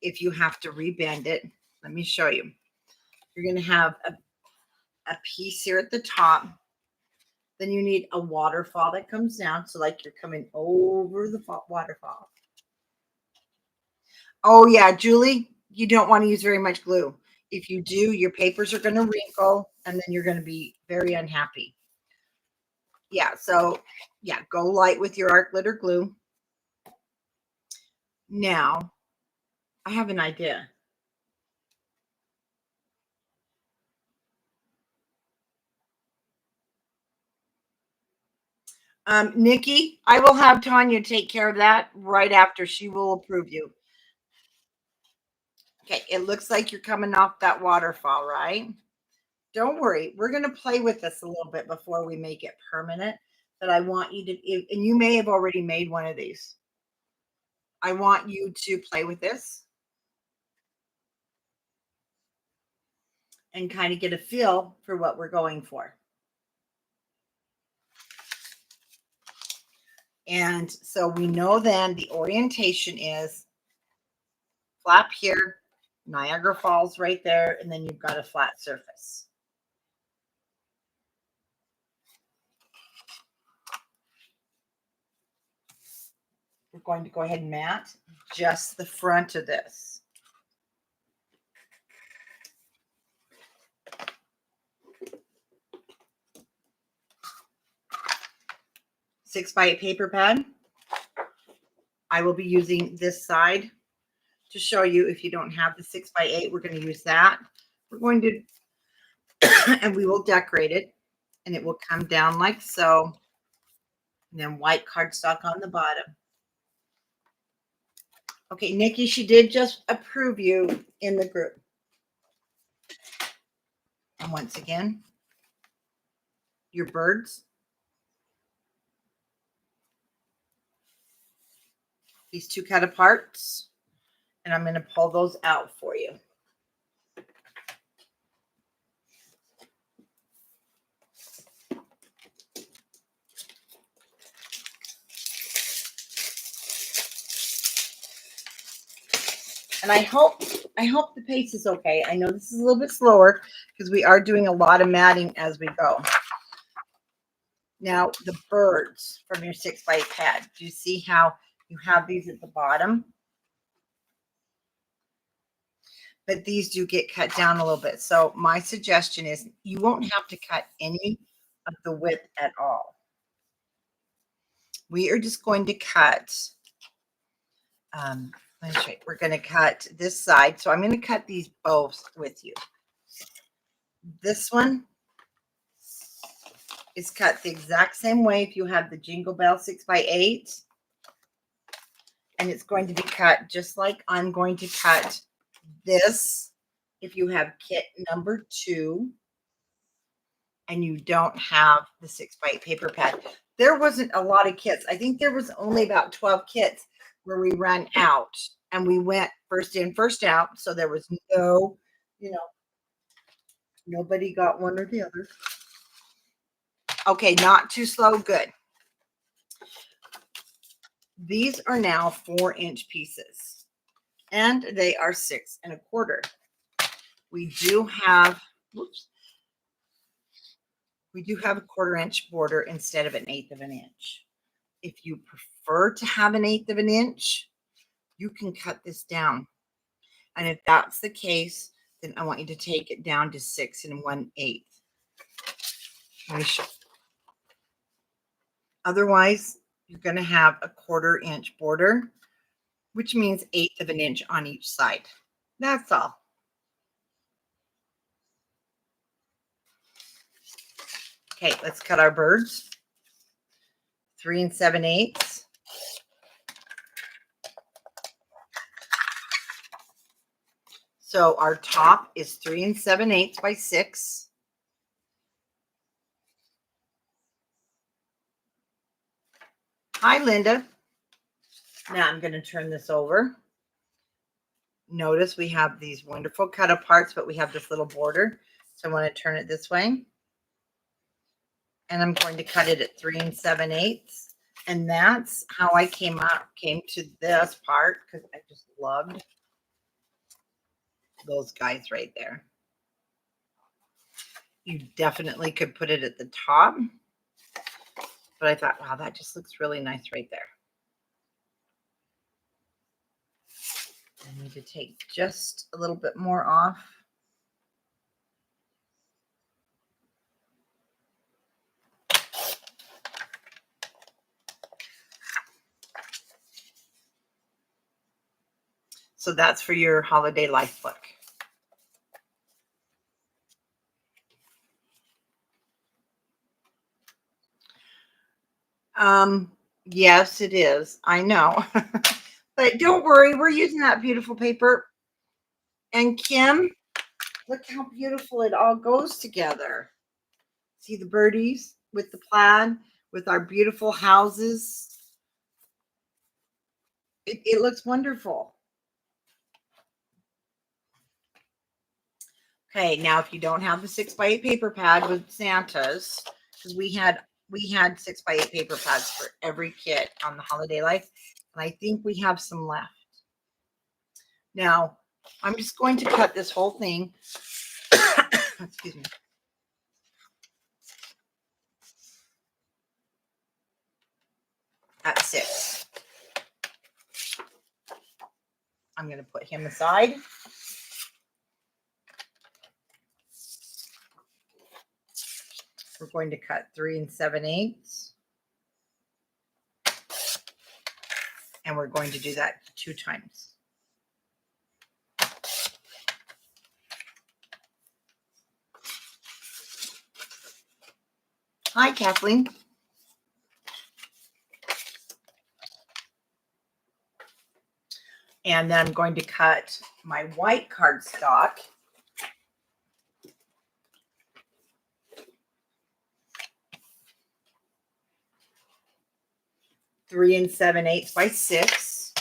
if you have to rebend it. Let me show you. You're going to have a piece here at the top. Then you need a waterfall that comes down. So like you're coming over the waterfall. Oh yeah, Julie, you don't want to use very much glue. If you do, your papers are going to wrinkle and then you're going to be very unhappy. Yeah, so yeah, go light with your art glitter glue. Now, I have an idea. Nikki, I will have Tanya take care of that right after. She will approve you. Okay, it looks like you're coming off that waterfall, right? Don't worry. We're going to play with this a little bit before we make it permanent. But I want you to, and you may have already made one of these. I want you to play with this and kind of get a feel for what we're going for. And so we know then the orientation is flap here, Niagara Falls right there, and then you've got a flat surface. We're going to go ahead and mat just the front of this. Six by 8 paper pad. I will be using this side to show you. If you don't have the 6 by 8, we're going to use that. We're going to, and we will decorate it, and it will come down like so. And then white cardstock on the bottom. Okay, Nikki, she did just approve you in the group. And once again, your birds. These two cut aparts. And I'm going to pull those out for you. And I hope the pace is okay. I know this is a little bit slower because we are doing a lot of matting as we go. Now, the birds from your 6 by 8 pad. Do you see how you have these at the bottom? But these do get cut down a little bit. So my suggestion is you won't have to cut any of the width at all. We are just going to cut, we're going to cut this side. So I'm going to cut these both with you. This one is cut the exact same way if you have the Jingle Bell 6 by 8. And it's going to be cut just like I'm going to cut this if you have kit number 2 and you don't have the 6 by 8 paper pad. There wasn't a lot of kits. I think there was only about 12 kits where we ran out, and we went first in, first out. So there was no, nobody got one or the other. Okay, not too slow. Good. These are now 4-inch pieces, and they are 6 1/4. We do have, we do have a 1/4 inch border instead of an 1/8 of an inch. If you prefer to have an 1/8 of an inch, you can cut this down. And if that's the case, then I want you to take it down to 6 1/8. Let me show. Otherwise, you're going to have a 1/4 inch border, which means 1/8 of an inch on each side. That's all. Okay, let's cut our birds. 3 7/8. So our top is 3 7/8 by 6. Hi, Linda. Now I'm going to turn this over. Notice we have these wonderful cut aparts, but we have this little border. So I want to turn it this way. And I'm going to cut it at 3 7/8. And that's how I came to this part, because I just loved those guys right there. You definitely could put it at the top, but I thought, wow, that just looks really nice right there. I need to take just a little bit more off. So that's for your holiday life book. Yes, it is. I know. But don't worry, we're using that beautiful paper. And Kim, look how beautiful it all goes together. See the birdies with the plaid, with our beautiful houses. It looks wonderful. Okay, now if you don't have the 6x8 paper pad with Santa's, because we had 6x8 paper pads for every kit on the Holiday Life, and I think we have some left. Now, I'm just going to cut this whole thing. Excuse me. At 6. I'm going to put him aside. We're going to cut 3 7/8. And we're going to do that 2 times. Hi, Kathleen. And then I'm going to cut my white cardstock. Three 7/8 by 6.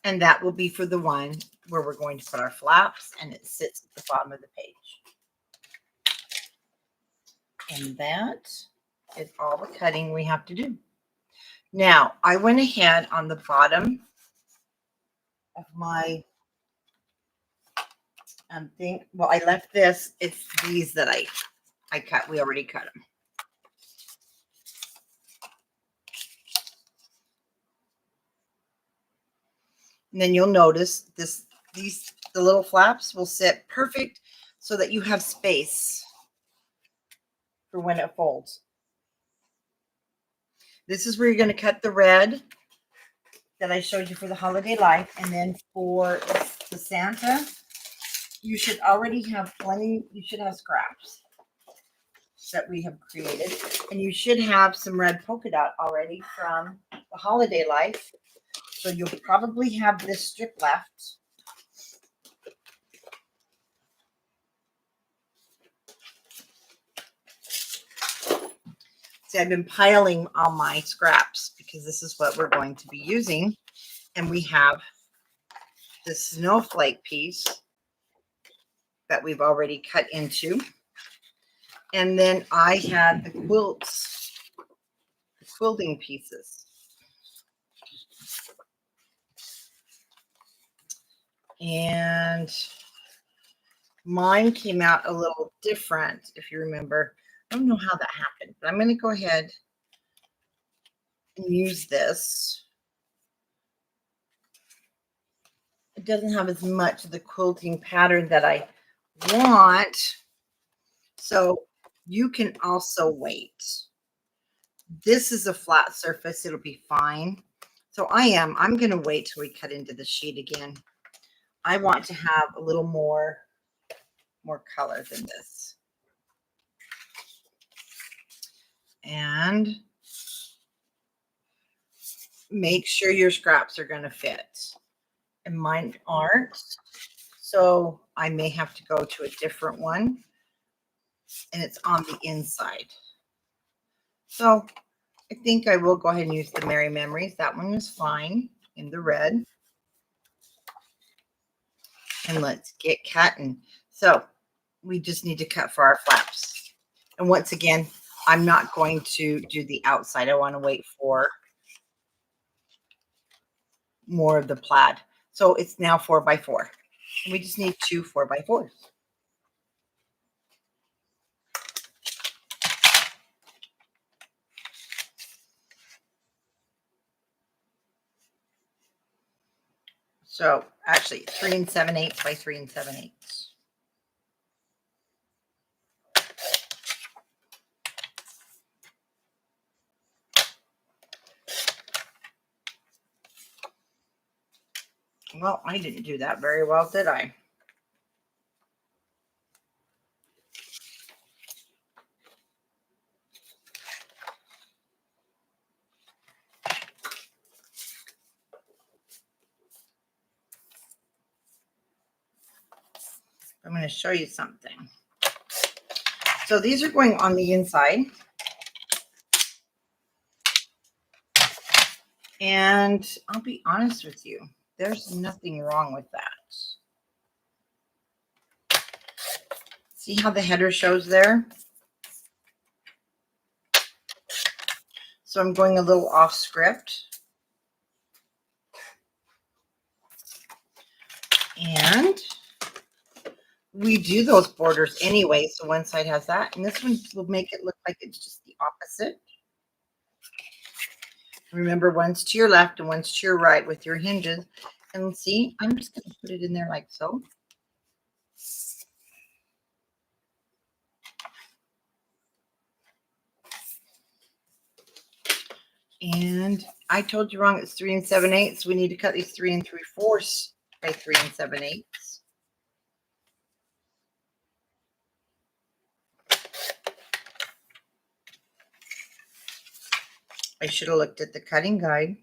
And that will be for the one where we're going to put our flaps, and it sits at the bottom of the page. And that is all the cutting we have to do. Now, I went ahead on the bottom of my thing. Well, I left this. It's these that I cut. We already cut them. And then you'll notice the little flaps will sit perfect so that you have space for when it folds. This is where you're going to cut the red that I showed you for the Holiday Life. And then for the Santa, you should already have plenty. You should have scraps that we have created. And you should have some red polka dot already from the Holiday Life. So you'll probably have this strip left. See, I've been piling all my scraps because this is what we're going to be using. And we have the snowflake piece that we've already cut into. And then I had the quilting pieces. And mine came out a little different, if you remember. I don't know how that happened, but I'm going to go ahead and use this. doesn't have as much of the quilting pattern that I want. So you can also wait. This is a flat surface. It'll be fine. So I'm going to wait till we cut into the sheet again. I want to have a little more color than this. And make sure your scraps are going to fit. And mine aren't. So I may have to go to a different one. And it's on the inside. So I think I will go ahead and use the Merry Memories. That one is fine in the red. And let's get cutting. So we just need to cut for our flaps. And once again, I'm not going to do the outside. I want to wait for more of the plaid. So it's now 4x4. We just need 2 4x4s. So actually 3 7/8 by 3 7/8. Well, I didn't do that very well, did I? I'm going to show you something. So these are going on the inside. And I'll be honest with you, there's nothing wrong with that. See how the header shows there? So I'm going a little off script. And we do those borders anyway. So one side has that. And this one will make it look like it's just the opposite. Remember, one's to your left and one's to your right with your hinges. And see, I'm just going to put it in there like so. And I told you wrong. It's 3 7/8. We need to cut these 3 3/4 by 3 7/8. I should have looked at the cutting guide.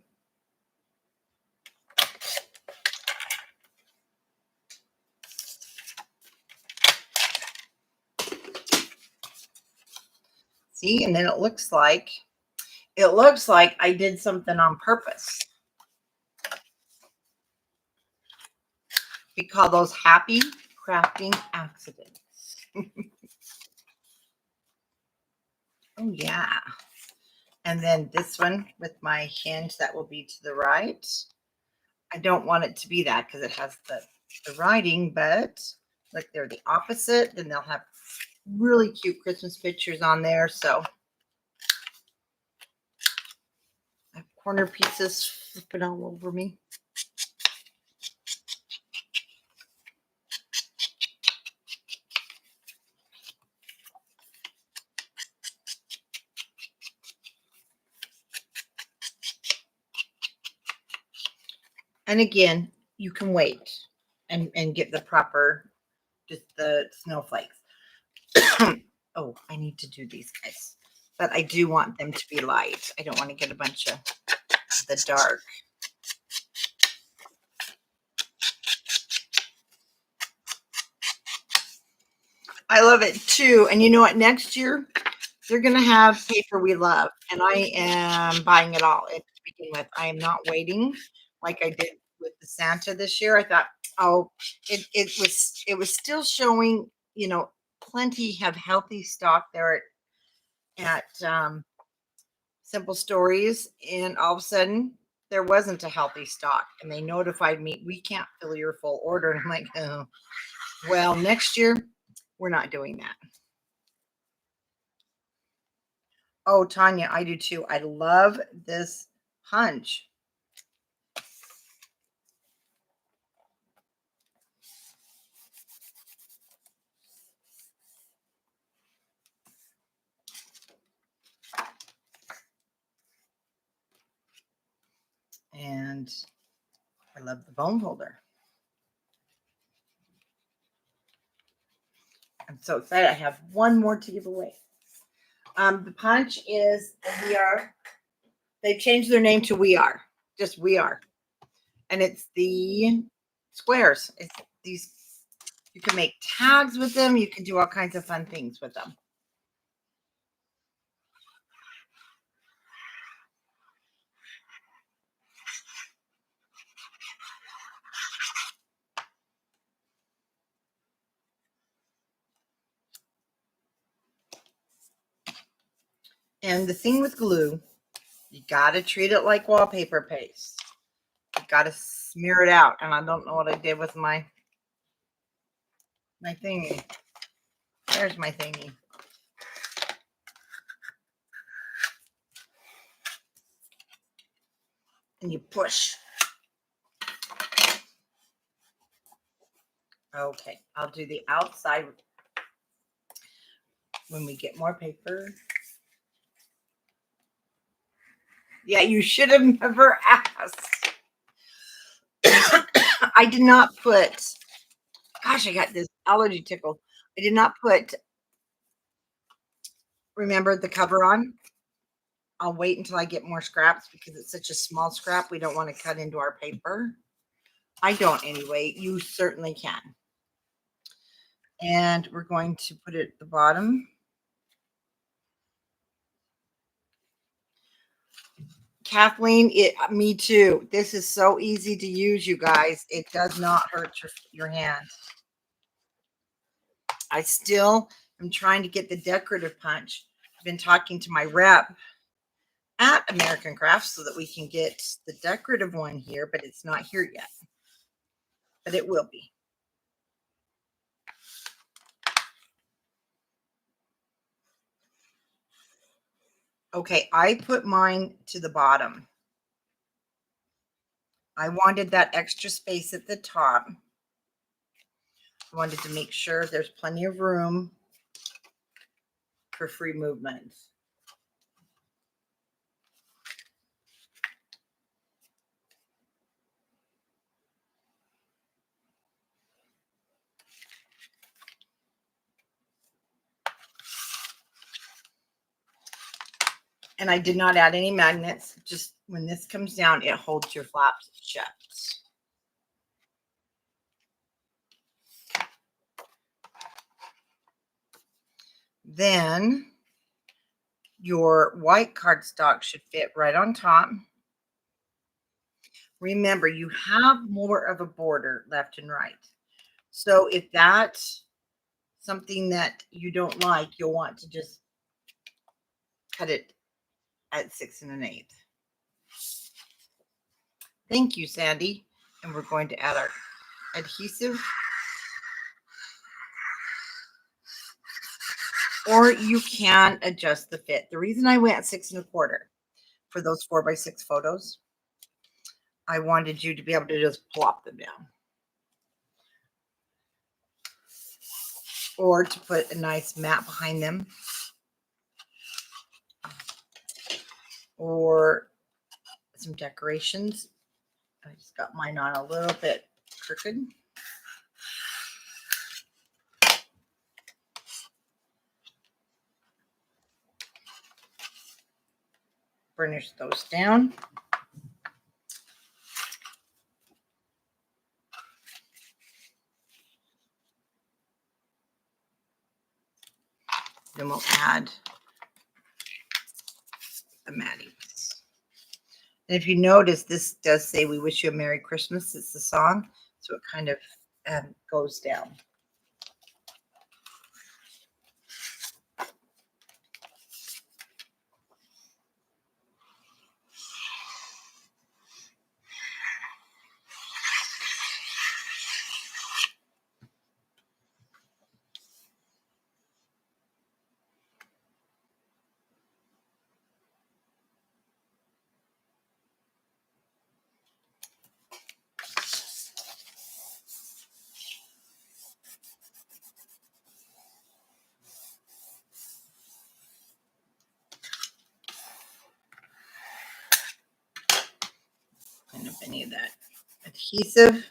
See, and then it looks like I did something on purpose. We call those happy crafting accidents. Oh, yeah. And then this one with my hinge, that will be to the right. I don't want it to be that because it has the writing, but like they're the opposite. Then they'll have really cute Christmas pictures on there. So I have corner pieces flipping all over me. And again, you can wait and get the proper, just the snowflakes. Oh, I need to do these guys. But I do want them to be light. I don't want to get a bunch of the dark. I love it too. And you know what? Next year, they're going to have Paper We Love. And I am buying it all to begin with. I am not waiting like I did with the Santa this year. I thought, oh, it was still showing, you know, plenty have healthy stock there at Simple Stories. And all of a sudden, there wasn't a healthy stock. And they notified me, we can't fill your full order. And I'm like, oh, well, next year, we're not doing that. Oh, Tanya, I do too. I love this hunch. I love the bone folder. I'm so excited. I have one more to give away. The punch is We Are. They've changed their name to We Are. Just We Are. And it's the squares. It's these. You can make tags with them. You can do all kinds of fun things with them. And the thing with glue, you got to treat it like wallpaper paste. You got to smear it out. And I don't know what I did with my thingy. There's my thingy. And you push. Okay, I'll do the outside when we get more paper. Yeah, you should have never asked. I did not put, gosh, I got this allergy tickle. I did not put, remember the cover on? I'll wait until I get more scraps because it's such a small scrap. We don't want to cut into our paper. I don't anyway. You certainly can. And we're going to put it at the bottom. Kathleen, me too. This is so easy to use, you guys. It does not hurt your hand. I still am trying to get the decorative punch. I've been talking to my rep at American Crafts so that we can get the decorative one here, but it's not here yet. But it will be. Okay, I put mine to the bottom. I wanted that extra space at the top. I wanted to make sure there's plenty of room for free movement. And I did not add any magnets. Just when this comes down, it holds your flaps shut. Then your white cardstock should fit right on top. Remember, you have more of a border left and right. So if that's something that you don't like, you'll want to just cut it at 6 1/8. Thank you, Sandy. And we're going to add our adhesive. Or you can adjust the fit. The reason I went 6 1/4 for those 4x6 photos, I wanted you to be able to just plop them down. Or to put a nice mat behind them. Or some decorations. I just got mine on a little bit crooked. Burnish those down. Then we'll add the mattings. And if you notice, this does say "We wish you a Merry Christmas." It's the song, so it kind of goes down. And if any of that adhesive.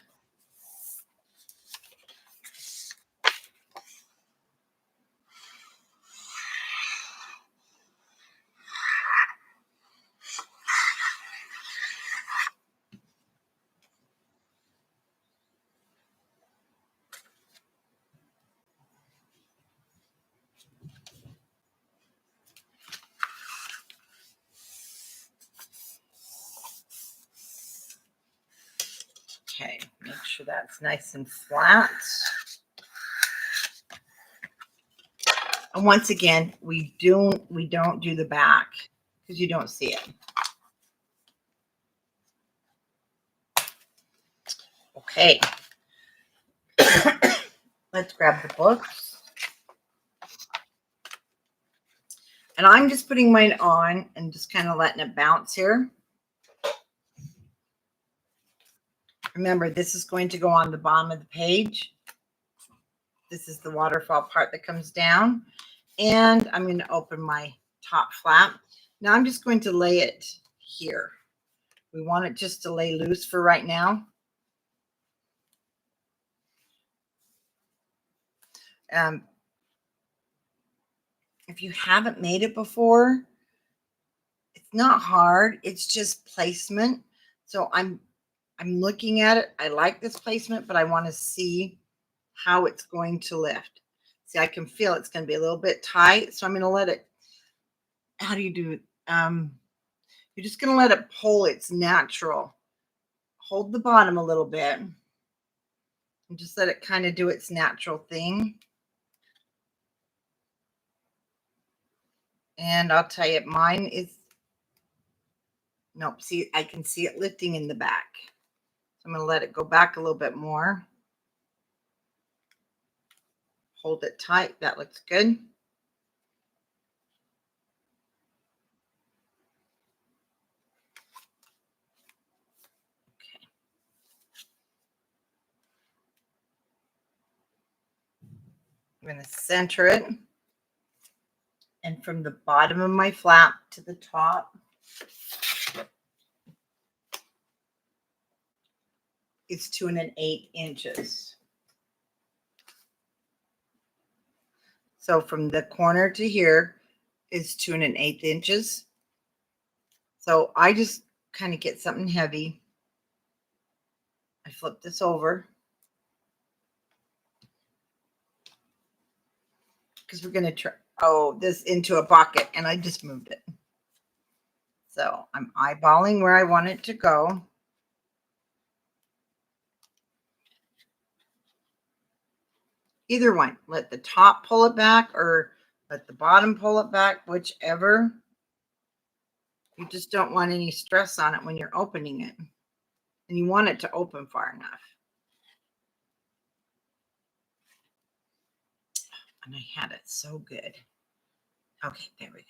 Okay, make sure that's nice and flat. And once again, we don't do the back because you don't see it. Okay. Let's grab the books. And I'm just putting mine on and just kind of letting it bounce here. Remember, this is going to go on the bottom of the page. This is the waterfall part that comes down. And I'm going to open my top flap. Now I'm just going to lay it here. We want it just to lay loose for right now. If you haven't made it before, it's not hard. It's just placement. So I'm looking at it. I like this placement, but I want to see how it's going to lift. See, I can feel it's going to be a little bit tight. So I'm going to let it, how do you do it? You're just going to let it pull its natural. Hold the bottom a little bit and just let it kind of do its natural thing. And I'll tell you, mine is, nope, see, I can see it lifting in the back. So I'm going to let it go back a little bit more. Hold it tight. That looks good. Okay. I'm going to center it. And from the bottom of my flap to the top is 2 1/8 inches. So from the corner to here is 2 1/8 inches. So I just kind of get something heavy. I flip this over because we're going to try this into a pocket, and I just moved it. So I'm eyeballing where I want it to go. Either one. Let the top pull it back or let the bottom pull it back, whichever. You just don't want any stress on it when you're opening it. And you want it to open far enough. And I had it so good. Okay, there we go.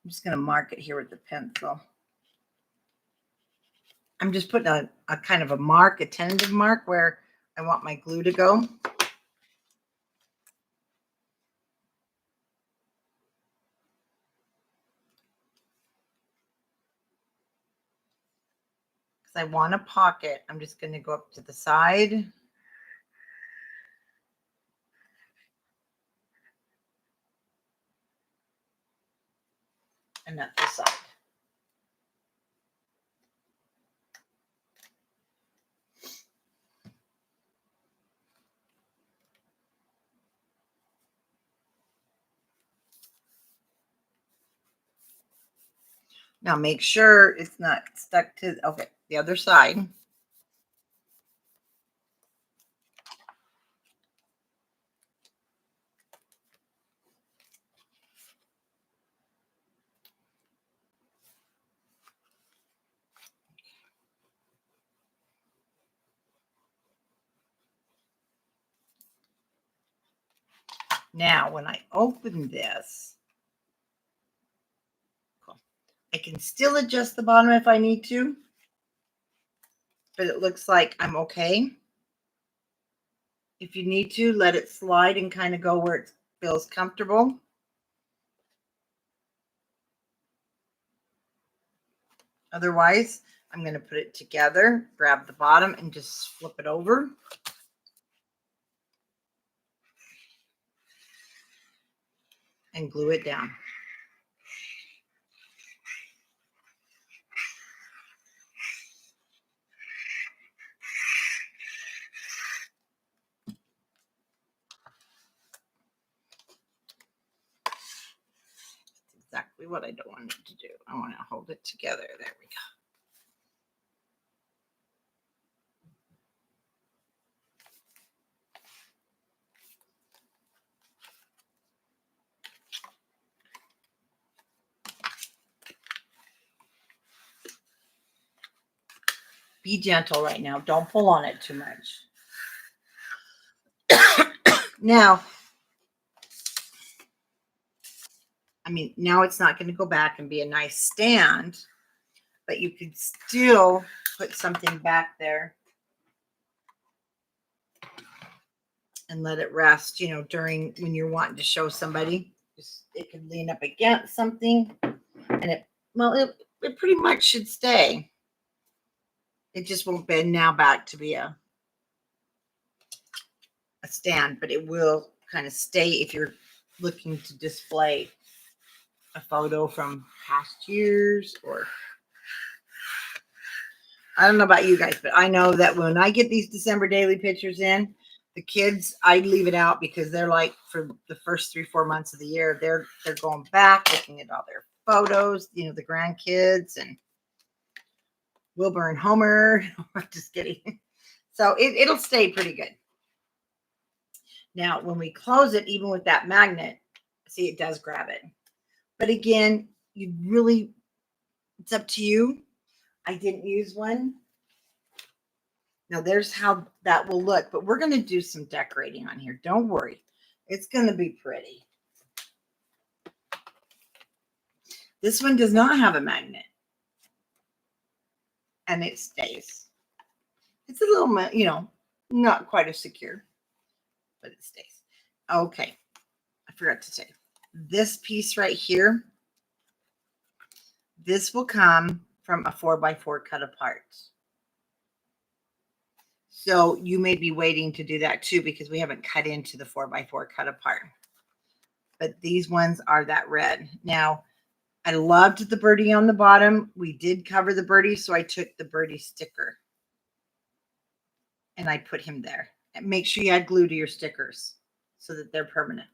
I'm just going to mark it here with the pencil. I'm just putting a kind of a mark, a tentative mark where I want my glue to go. Because I want a pocket. I'm just going to go up to the side. And at the side. Now make sure it's not stuck to, okay, the other side. Now, when I open this, I can still adjust the bottom if I need to, but it looks like I'm okay. If you need to, let it slide and kind of go where it feels comfortable. Otherwise, I'm going to put it together, grab the bottom, and just flip it over. And glue it down. That's exactly what I don't want it to do. I want to hold it together. There we go. Be gentle right now. Don't pull on it too much. Now, I mean, now it's not going to go back and be a nice stand, but you could still put something back there and let it rest, you know, during when you're wanting to show somebody. Just, it could lean up against something and it pretty much should stay. It just won't bend now back to be a stand, but it will kind of stay if you're looking to display a photo from past years. Or I don't know about you guys, but I know that when I get these December daily pictures in, the kids, I leave it out because they're like, for the first 3-4 months of the year, they're going back looking at all their photos, you know, the grandkids and Wilbur and Homer. Just kidding. So it'll stay pretty good. Now, when we close it, even with that magnet, see, it does grab it. But again, you really, it's up to you. I didn't use one. Now, there's how that will look. But we're going to do some decorating on here. Don't worry. It's going to be pretty. This one does not have a magnet. And it stays. It's a little, you know, not quite as secure. But it stays. Okay. I forgot to say. This piece right here, this will come from a 4x4 cut apart. So you may be waiting to do that too, because we haven't cut into the 4x4 cut apart. But these ones are that red. Now, I loved the birdie on the bottom. We did cover the birdie, so I took the birdie sticker and I put him there. And make sure you add glue to your stickers so that they're permanent.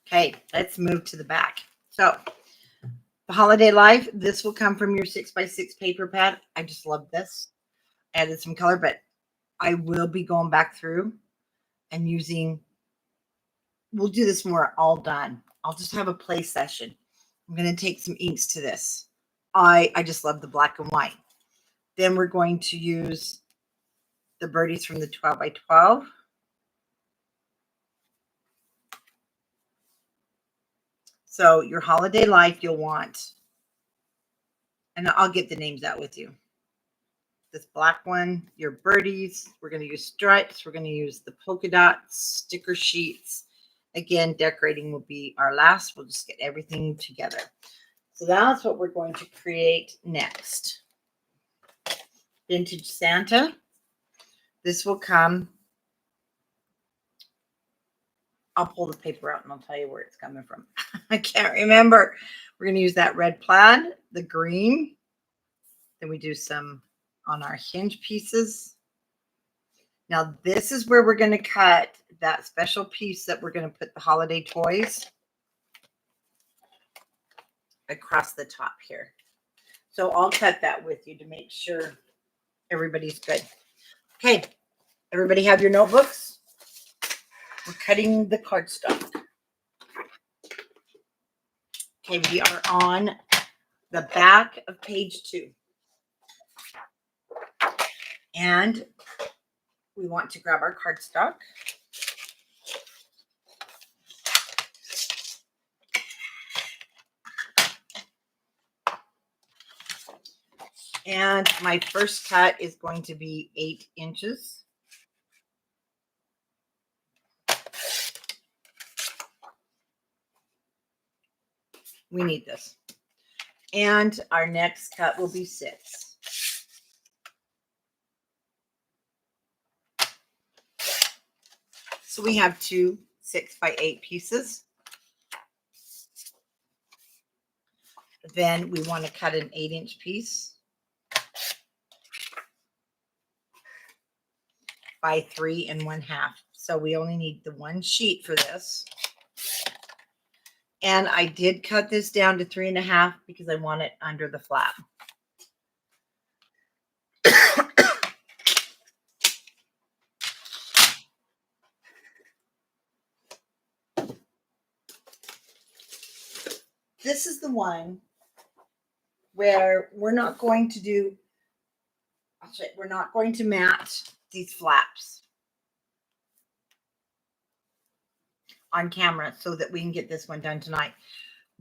Okay, let's move to the back. So the Holiday Life, this will come from your 6x6 paper pad. I just love this. Added some color, but I will be going back through and using, we'll do this when we're all done. I'll just have a play session. I'm going to take some inks to this. I just love the black and white. Then we're going to use the birdies from the 12x12. So your Holiday Life, you'll want, and I'll get the names out with you. This black one, your birdies. We're going to use stripes. We're going to use the polka dots, sticker sheets. Again, decorating will be our last. We'll just get everything together. So that's what we're going to create next. Vintage Santa. This will come. I'll pull the paper out and I'll tell you where it's coming from. I can't remember. We're going to use that red plaid, the green. Then we do some on our hinge pieces. Now this is where we're going to cut that special piece that we're going to put the holiday toys across the top here. So I'll cut that with you to make sure everybody's good. Okay, everybody have your notebooks? We're cutting the cardstock. Okay, we are on the back of page 2. And we want to grab our cardstock. And my first cut is going to be 8 inches. We need this. And our next cut will be 6. So we have 2 6x8 pieces. Then we want to cut an 8-inch piece by 3 1/2. So we only need the 1 sheet for this. And I did cut this down to 3 1/2 because I want it under the flap. This is the one where we're not going to do, we're not going to mat these flaps on camera so that we can get this one done tonight.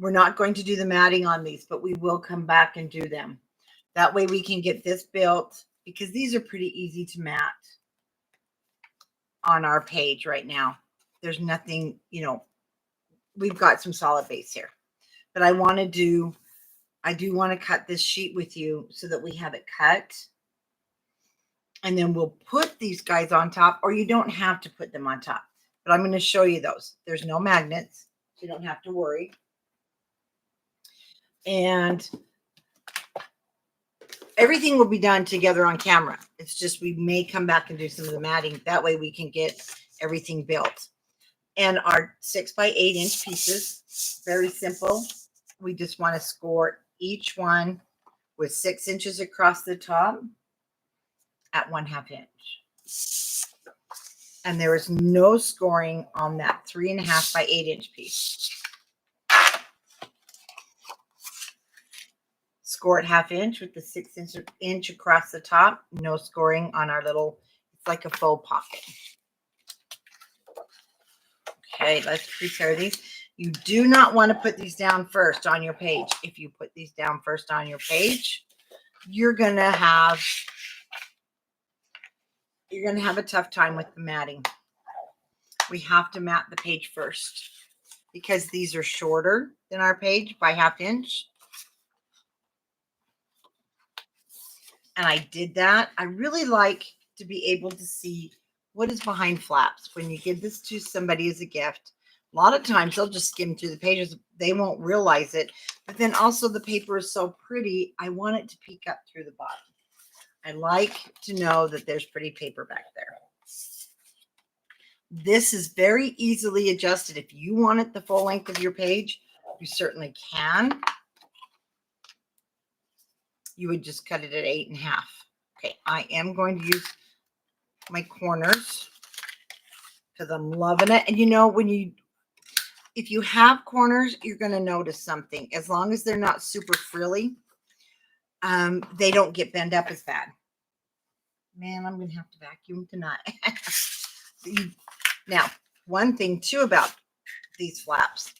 We're not going to do the matting on these, but we will come back and do them. That way we can get this built, because these are pretty easy to mat on our page right now. There's nothing, you know, we've got some solid base here. But I do want to cut this sheet with you so that we have it cut. And then we'll put these guys on top, or you don't have to put them on top. But I'm going to show you those. There's no magnets, so you don't have to worry. And everything will be done together on camera. It's just we may come back and do some of the matting. That way we can get everything built. And our 6x8-inch pieces, very simple. We just want to score each one with 6 inches across the top at 1/2 inch. And there is no scoring on that 3 1/2 by 8-inch piece. Score at 1/2 inch with the 6 inch across the top. No scoring on our little, it's like a faux pocket. Okay, let's prepare these. You do not want to put these down first on your page. If you put these down first on your page, you're going to have a tough time with the matting. We have to mat the page first because these are shorter than our page by 1/2 inch. And I did that. I really like to be able to see what is behind flaps. When you give this to somebody as a gift, a lot of times they'll just skim through the pages. They won't realize it. But then also the paper is so pretty, I want it to peek up through the bottom. I like to know that there's pretty paper back there. This is very easily adjusted. If you want it the full length of your page, you certainly can. You would just cut it at 8 1/2. Okay, I am going to use my corners because I'm loving it. And you know, if you have corners, you're going to notice something. As long as they're not super frilly, they don't get bent up as bad. Man, I'm going to have to vacuum tonight. Now, one thing too about these flaps.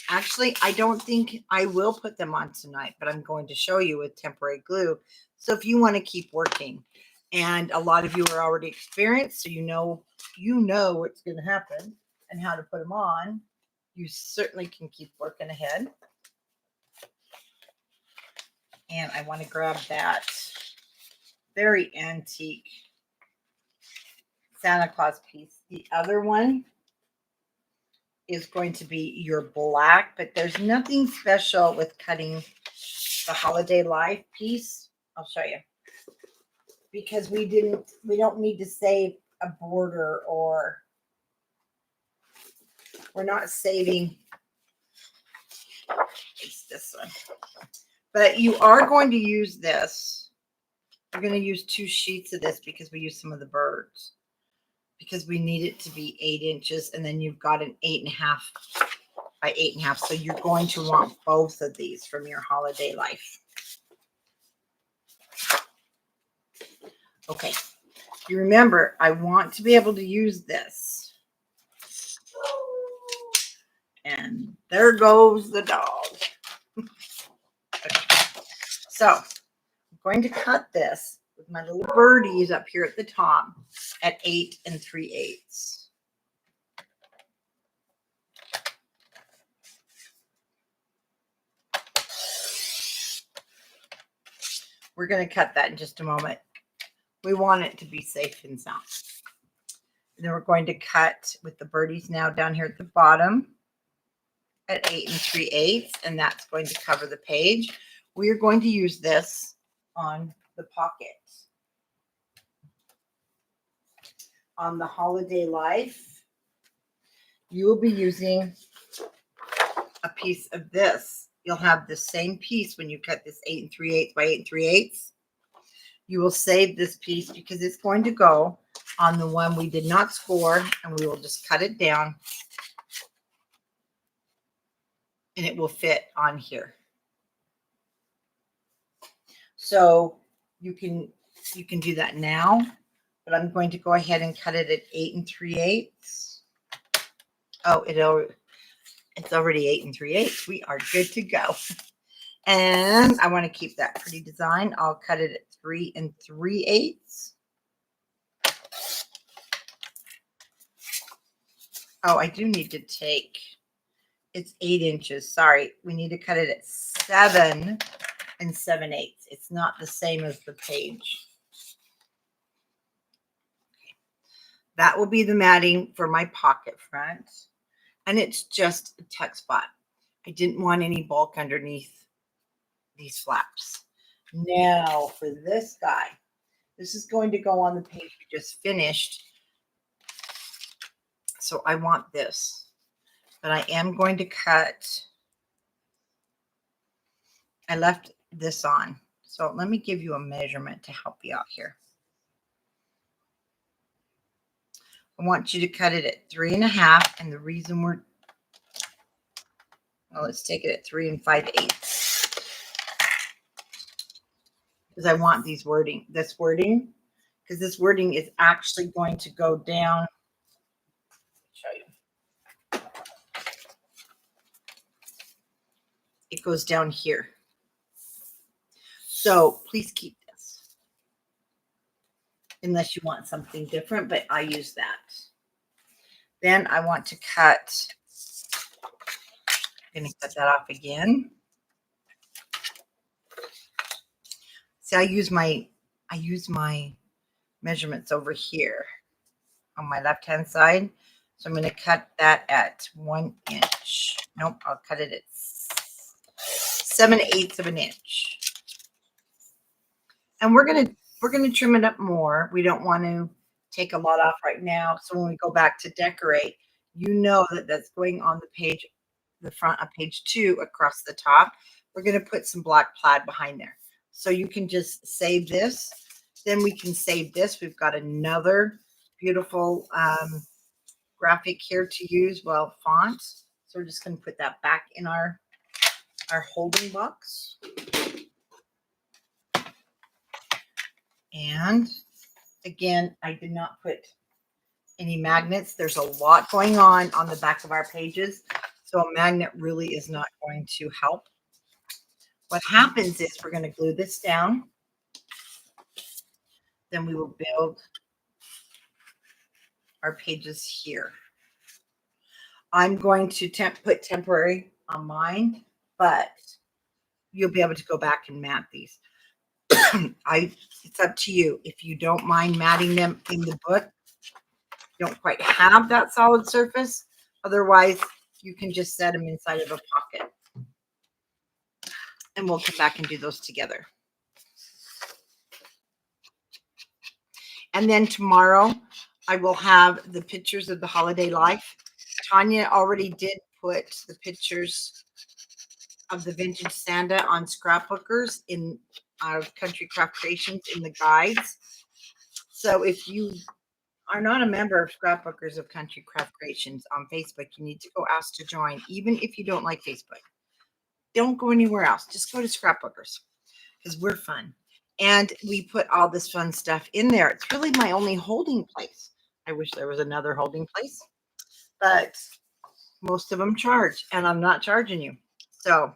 Actually, I don't think I will put them on tonight, but I'm going to show you with temporary glue. So if you want to keep working, and a lot of you are already experienced, so you know what's going to happen and how to put them on, you certainly can keep working ahead. And I want to grab that very antique Santa Claus piece. The other one is going to be your black, but there's nothing special with cutting the Holiday Life piece. I'll show you. Because we don't need to save a border, or we're not saving. It's this one. But you are going to use this. We're going to use 2 sheets of this because we use some of the birds. Because we need it to be 8 inches, and then you've got an 8 1/2 by 8 1/2. So you're going to want both of these from your Holiday Life. Okay. You remember, I want to be able to use this. And there goes the dog. Okay. So I'm going to cut this with my little birdies up here at the top at 8 3/8. We're going to cut that in just a moment. We want it to be safe and sound. And then we're going to cut with the birdies now down here at the bottom at 8 3/8, and that's going to cover the page. We are going to use this on the pocket. On the Holiday Life, you will be using a piece of this. You'll have the same piece when you cut this 8 3/8 by 8 3/8. You will save this piece because it's going to go on the one we did not score, and we will just cut it down and it will fit on here. So you can do that now, but I'm going to go ahead and cut it at 8 3/8. Oh, it's already 8 3/8. We are good to go. And I want to keep that pretty design. I'll cut it at 3 3/8. Oh, I do need to take, it's 8 inches. Sorry. We need to cut it at 7 7/8. It's not the same as the page. That will be the matting for my pocket front. And it's just a tuck spot. I didn't want any bulk underneath these flaps. Now for this guy, this is going to go on the page we just finished. So I want this, but I am going to cut. I left this on. So let me give you a measurement to help you out here. I want you to cut it at 3 1/2. And the reason well, let's take it at 3 5/8. Because I want this wording, because this wording is actually going to go down. Show you. It goes down here. So please keep this. Unless you want something different, but I use that. Then I want to cut. I'm going to cut that off again. See, I use my measurements over here on my left-hand side. So I'm going to cut that at 1 inch. Nope, I'll cut it at 7/8 of an inch. And we're going to trim it up more. We don't want to take a lot off right now. So when we go back to decorate, you know that that's going on the page, the front of page 2 across the top. We're going to put some black plaid behind there. So you can just save this. Then we can save this. We've got another beautiful graphic here to use, well, font. So we're just going to put that back in our holding box. And again, I did not put any magnets. There's a lot going on the back of our pages. So a magnet really is not going to help. What happens is we're going to glue this down. Then we will build our pages here. I'm going to put temporary on mine, but you'll be able to go back and mat these. It's up to you. If you don't mind matting them in the book, you don't quite have that solid surface. Otherwise, you can just set them inside of a pocket. And we'll come back and do those together. And then tomorrow, I will have the pictures of the Holiday Life. Tanya already did put the pictures of the vintage Santa on scrapbookers in Country Craft Creations in the guides. So if you are not a member of Scrapbookers of Country Craft Creations on Facebook, you need to go ask to join, even if you don't like Facebook. Don't go anywhere else. Just go to Scrapbookers because we're fun. And we put all this fun stuff in there. It's really my only holding place. I wish there was another holding place, but most of them charge, and I'm not charging you. So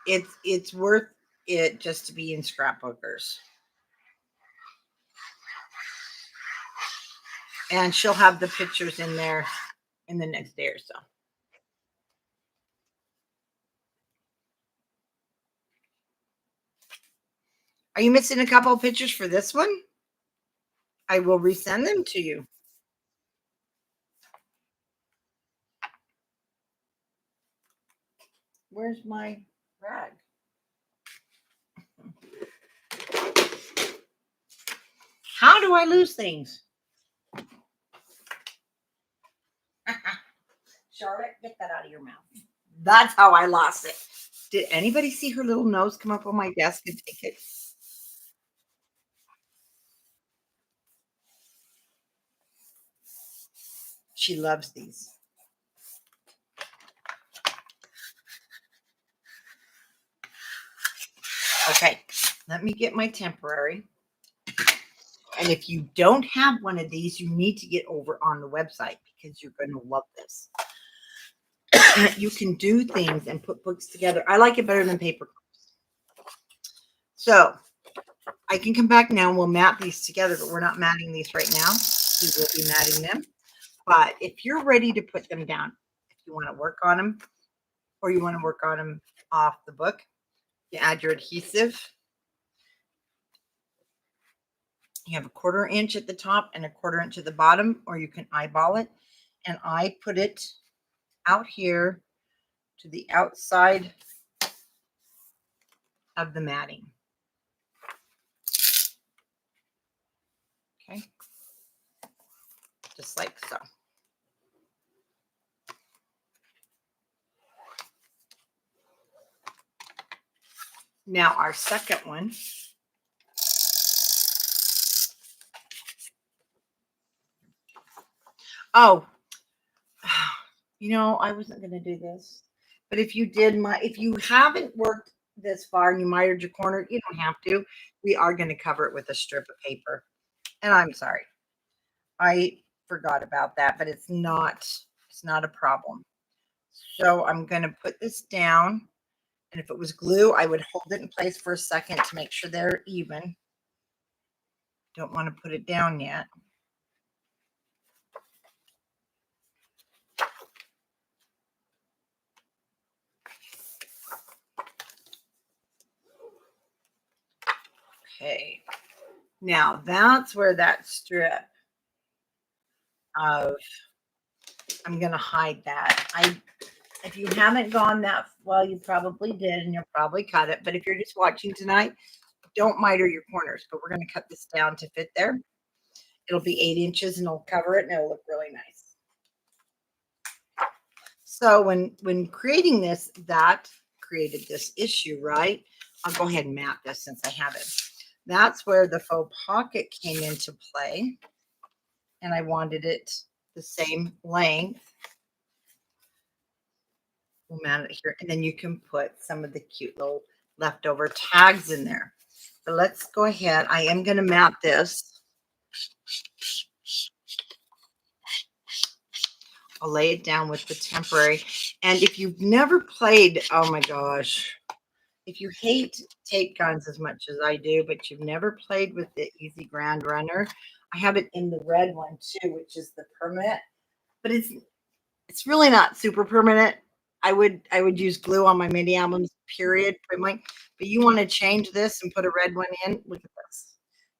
it's worth it just to be in Scrapbookers. And she'll have the pictures in there in the next day or so. Are you missing a couple of pictures for this one? I will resend them to you. Where's my rag? How do I lose things? Charlotte, get that out of your mouth. That's how I lost it. Did anybody see her little nose come up on my desk and take it? She loves these. Okay, let me get my temporary. And if you don't have one of these, you need to get over on the website because you're going to love this. You can do things and put books together. I like it better than paper clips. So I can come back now and we'll mat these together, but we're not matting these right now. We will be matting them. But if you're ready to put them down, if you want to work on them or you want to work on them off the book, you add your adhesive. You have a 1/4 inch at the top and a 1/4 inch at the bottom, or you can eyeball it. And I put it out here to the outside of the matting. Okay. Just like so. Now our second one. Oh, you know, I wasn't going to do this, but if you haven't worked this far and you mitered your corner, you don't have to. We are going to cover it with a strip of paper. And I'm sorry. I forgot about that, but it's not a problem. So I'm going to put this down. And if it was glue, I would hold it in place for a second to make sure they're even. Don't want to put it down yet. Okay. Now that's where that strip of, I'm going to hide that. If you haven't gone that well, you probably did, and you'll probably cut it. But if you're just watching tonight, don't miter your corners. But we're going to cut this down to fit there. It'll be 8 inches, and it'll cover it, and it'll look really nice. So when creating this, that created this issue, right? I'll go ahead and mat this since I have it. That's where the faux pocket came into play, and I wanted it the same length. We'll mat it here, and then you can put some of the cute little leftover tags in there. But let's go ahead. I am going to mat this. I'll lay it down with the temporary. And if you've never played, oh my gosh, if you hate tape guns as much as I do, but you've never played with the Easy Grand Runner, I have it in the red one too, which is the permanent. But it's really not super permanent. I would use glue on my mini albums, period, pretty much. But you want to change this and put a red one in, look at this.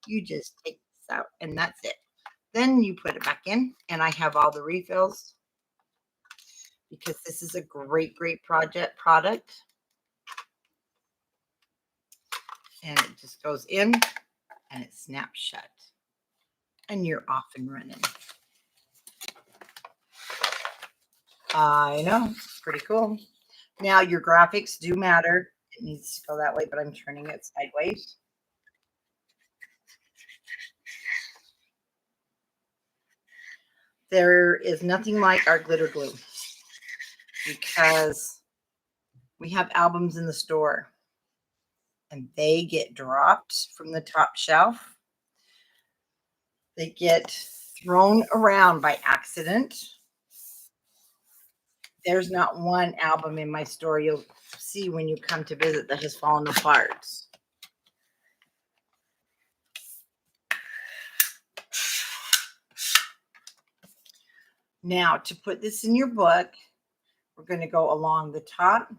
You just take this out and that's it. Then you put it back in, and I have all the refills because this is a great product. And it just goes in and it snaps shut. And you're off and running. I know, pretty cool. Now your graphics do matter. It needs to go that way, but I'm turning it sideways. There is nothing like our glitter glue because we have albums in the store and they get dropped from the top shelf. They get thrown around by accident. There's not one album in my store you'll see when you come to visit that has fallen apart. Now, to put this in your book, we're going to go along the top,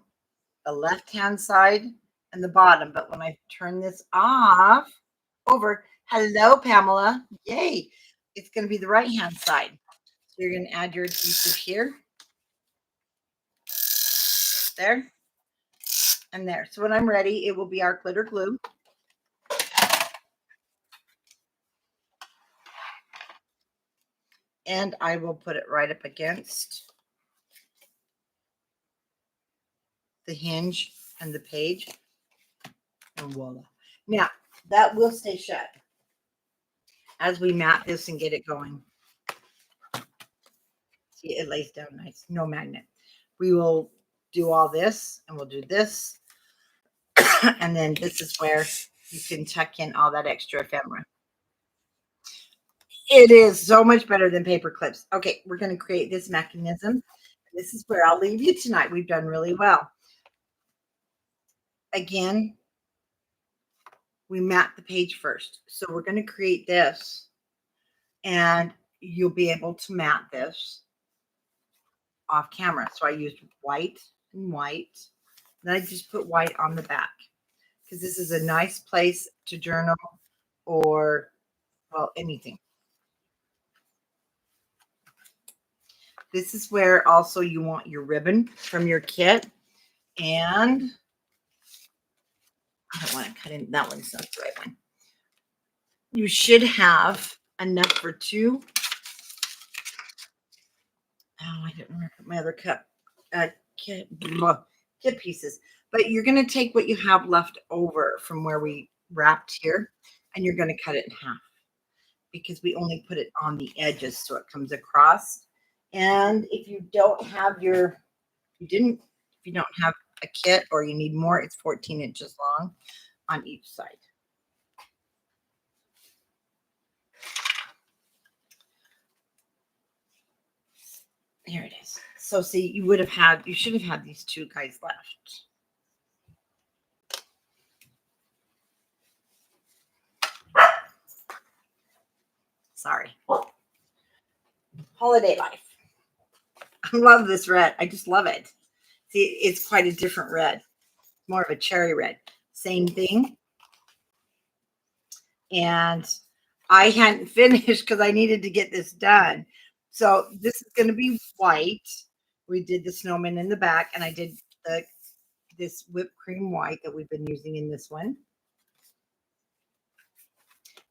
the left-hand side, and the bottom. But when I turn this off over, hello, Pamela. Yay. It's going to be the right-hand side. So you're going to add your adhesive here, there, and there. So when I'm ready, it will be our glitter glue. And I will put it right up against the hinge and the page. And voila. Now, that will stay shut as we mat this and get it going. See, it lays down nice. No magnet. We will do all this, and we'll do this. And then this is where you can tuck in all that extra ephemera. It is so much better than paper clips. Okay, we're going to create this mechanism. This is where I'll leave you tonight. We've done really well. Again, we mat the page first. So we're going to create this, and you'll be able to mat this off camera. So I used white and white. Then I just put white on the back because this is a nice place to journal or, well, anything. This is where also you want your ribbon from your kit. And I don't want to cut in. That one's not the right one. You should have enough for two. Oh, I didn't remember my other kit pieces. But you're going to take what you have left over from where we wrapped here, and you're going to cut it in half because we only put it on the edges so it comes across. And if you don't have if you don't have a kit or you need more, it's 14 inches long on each side. Here it is. So see, you should have had these two guys left. Sorry. Holiday life. I love this red. I just love it. See, it's quite a different red. More of a cherry red. Same thing. And I hadn't finished because I needed to get this done. So this is going to be white. We did the snowman in the back, and I did this whipped cream white that we've been using in this one.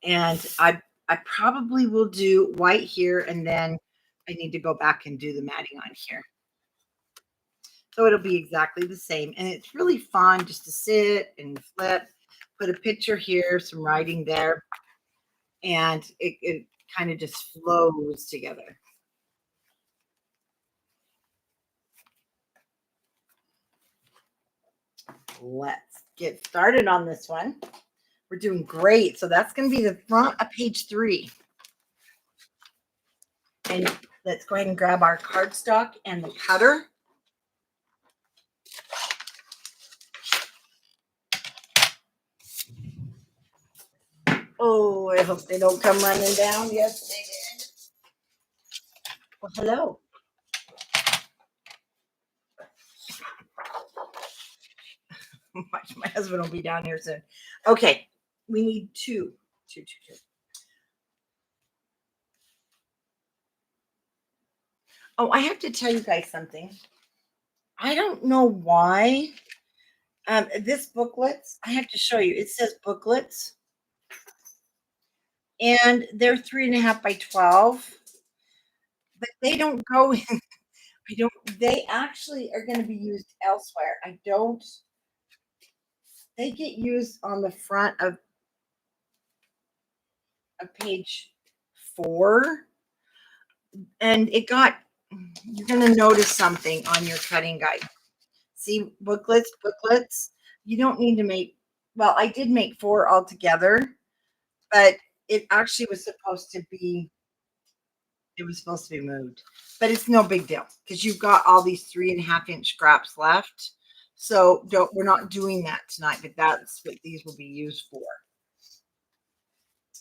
And I probably will do white here, and then I need to go back and do the matting on here. So it'll be exactly the same. And it's really fun just to sit and flip, put a picture here, some writing there, and it kind of just flows together. Let's get started on this one. We're doing great. So that's going to be the front of page 3. And let's go ahead and grab our cardstock and the cutter. Oh, I hope they don't come running down. Yes, they did. Well, hello. My husband will be down here soon. Okay, we need two. Oh, I have to tell you guys something. I don't know why. This booklets, I have to show you. It says booklets. And they're 3.5 by 12. But they don't go in. They actually are going to be used elsewhere. They get used on the front of page 4. And you're going to notice something on your cutting guide. See, booklets. You don't need to make, well, I did make 4 altogether, but it actually was supposed to be moved. But it's no big deal because you've got all these 3.5-inch scraps left. So we're not doing that tonight, but that's what these will be used for.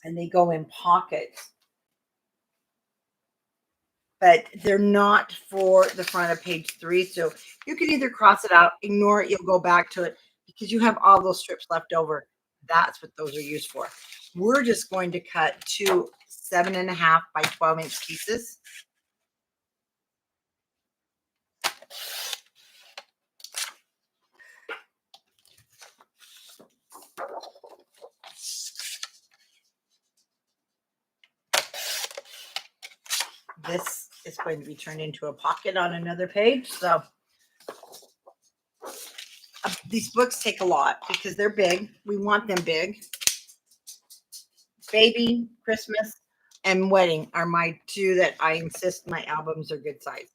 And they go in pockets. But they're not for the front of page 3. So you can either cross it out, ignore it, you'll go back to it because you have all those strips left over. That's what those are used for. We're just going to cut 2 7.5 by 12-inch pieces. This is going to be turned into a pocket on another page. So these books take a lot because they're big. We want them big. Baby, Christmas, and wedding are my 2 that I insist my albums are good size.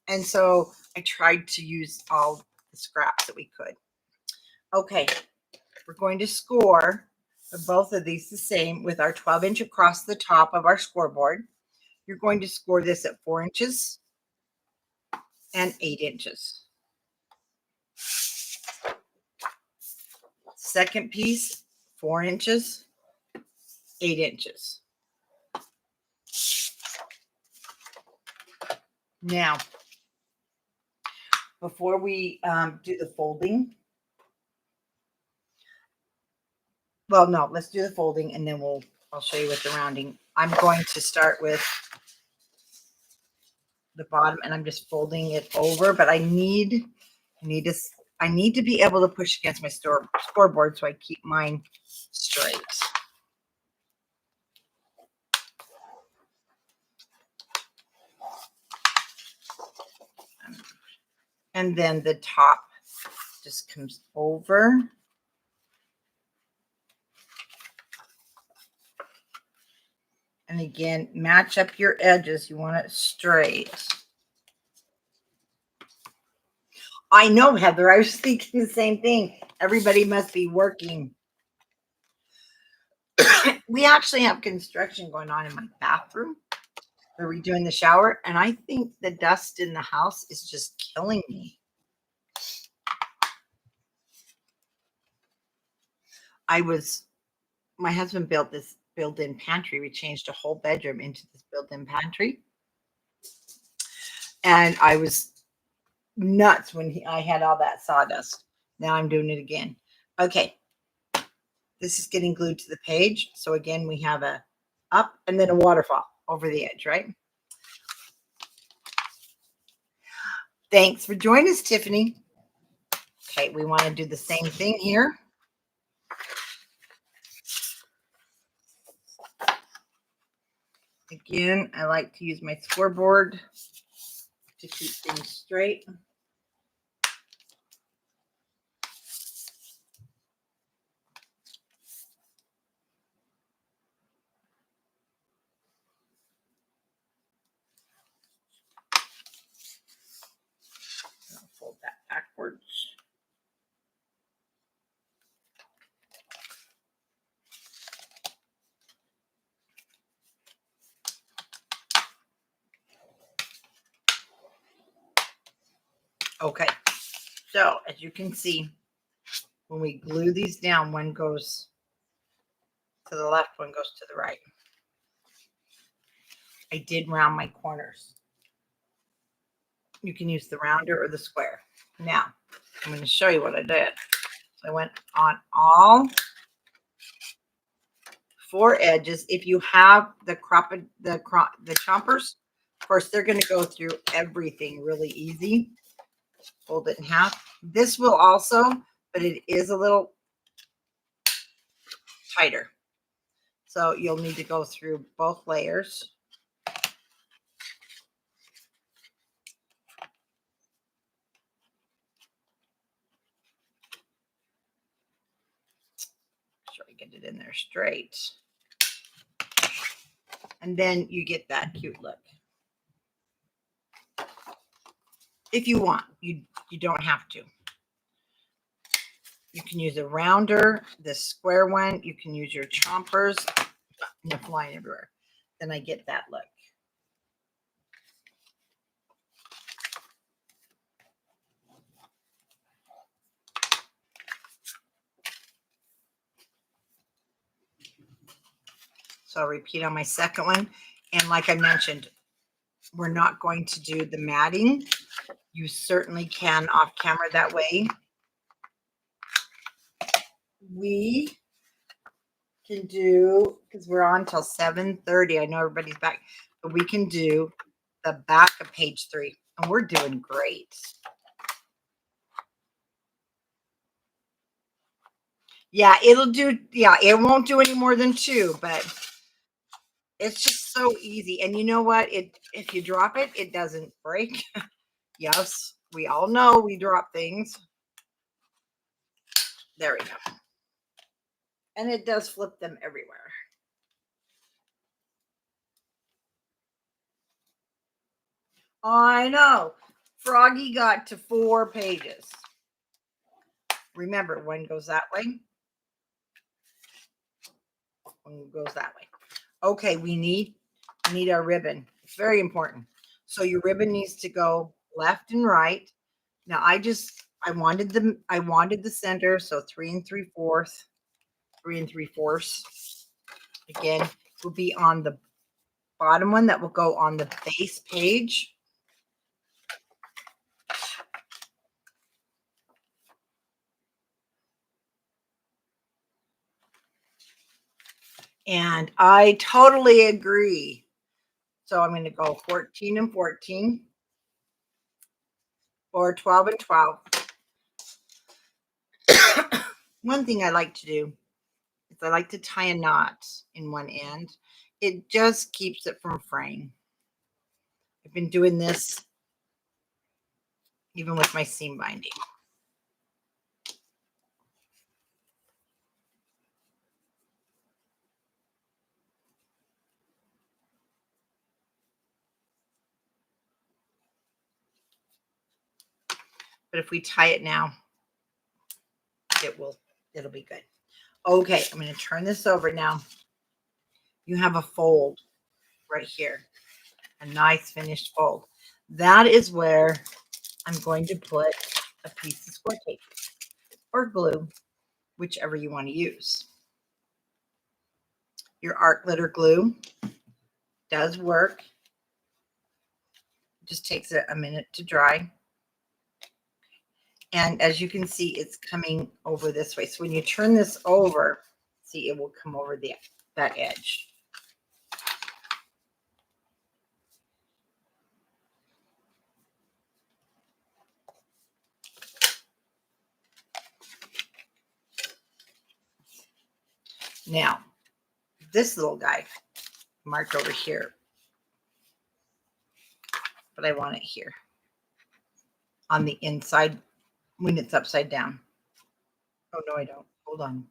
And so I tried to use all the scraps that we could. Okay, we're going to score both of these the same with our 12-inch across the top of our scoreboard. You're going to score this at 4 inches and 8 inches. Second piece, 4 inches, 8 inches. Now, before we do the folding, well, no, let's do the folding and then I'll show you with the rounding. I'm going to start with the bottom and I'm just folding it over, but I need to be able to push against my scoreboard so I keep mine straight. And then the top just comes over. And again, match up your edges. You want it straight. I know, Heather. I was thinking the same thing. Everybody must be working. We actually have construction going on in my bathroom. We're redoing the shower, and I think the dust in the house is just killing me. My husband built this built-in pantry. We changed a whole bedroom into this built-in pantry. And I was nuts when I had all that sawdust. Now I'm doing it again. Okay. This is getting glued to the page. So again, we have a up and then a waterfall over the edge, right? Thanks for joining us, Tiffany. Okay, we want to do the same thing here. Again, I like to use my scoreboard to keep things straight. I'll fold that backwards. Okay, so as you can see, when we glue these down, one goes to the left, one goes to the right. I did round my corners. You can use the rounder or the square. Now, I'm going to show you what I did. So I went on all 4 edges. If you have the chompers, of course, they're going to go through everything really easy. Fold it in half. This will also, but it is a little tighter. So you'll need to go through both layers. Sure, I get it in there straight. And then you get that cute look. If you want, you don't have to. You can use a rounder, the square one. You can use your chompers. And they're flying everywhere. Then I get that look. So I'll repeat on my second one. And like I mentioned, we're not going to do the matting. You certainly can off camera that way. we can do, because we're on till 7:30. I know everybody's back, but we can do the back of page 3, and we're doing great. Yeah, it'll do. Yeah, it won't do any more than 2, but it's just so easy. And you know what? If you drop it, it doesn't break. Yes, we all know we drop things. There we go. And it does flip them everywhere. I know. Froggy got to 4 pages. Remember, one goes that way. One goes that way. Okay, we need our ribbon. It's very important. So your ribbon needs to go left and right. Now I wanted the center, so 3 3/4, 3 3/4. Again, will be on the bottom one that will go on the base page. And I totally agree. So I'm going to go 14 and 14, or 12 and 12. One thing I like to do is I like to tie a knot in one end. It just keeps it from fraying. I've been doing this even with my seam binding. But if we tie it now, it'll be good. Okay, I'm going to turn this over now. You have a fold right here, a nice finished fold. That is where I'm going to put a piece of score tape or glue, whichever you want to use. Your art glitter glue does work. It just takes a minute to dry. And as you can see, it's coming over this way. So when you turn this over, see, it will come over that edge. Now, this little guy marked over here, but I want it here on the inside when it's upside down. Oh, no, I don't. Hold on.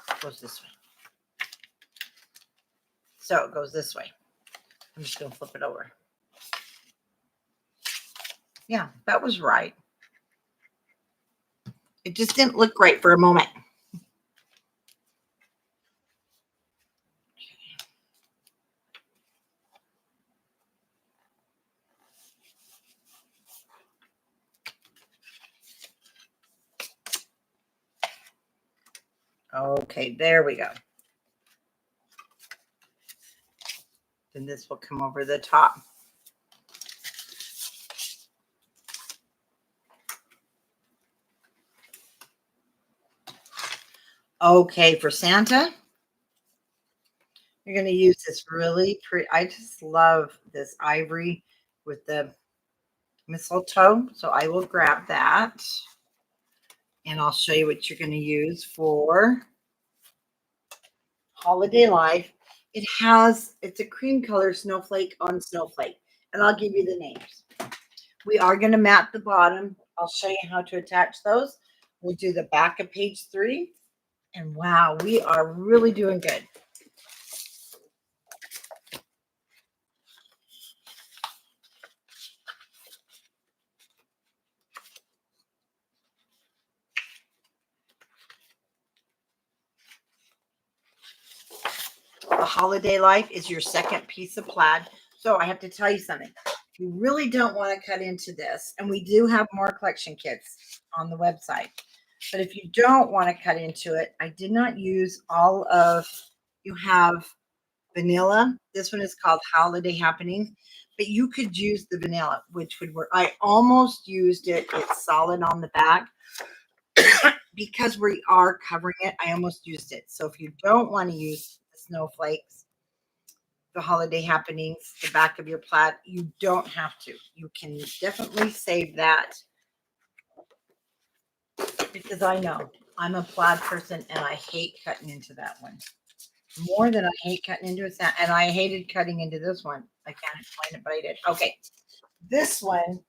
It goes this way. So it goes this way. I'm just going to flip it over. Yeah, that was right. It just didn't look right for a moment. Okay, there we go. Then this will come over the top. Okay, for Santa, you're going to use this really pretty. I just love this ivory with the mistletoe. So I will grab that. And I'll show you what you're going to use for Holiday Life. It's a cream color snowflake on snowflake. And I'll give you the names. We are going to mat the bottom. I'll show you how to attach those. We'll do the back of page 3. And wow, we are really doing good. The Holiday Life is your second piece of plaid. So I have to tell you something. You really don't want to cut into this. And we do have more collection kits on the website. But if you don't want to cut into it, I did not use all of, you have vanilla. This one is called Holiday Happening, but you could use the vanilla, which would work. I almost used it. It's solid on the back. Because we are covering it, I almost used it. So if you don't want to use the snowflakes, the Holiday Happenings, the back of your plaid, you don't have to. You can definitely save that, because I know I'm a plaid person and I hate cutting into that one more than I hate cutting into it. And I hated cutting into this one. I can't explain it, but I did. Okay. This one,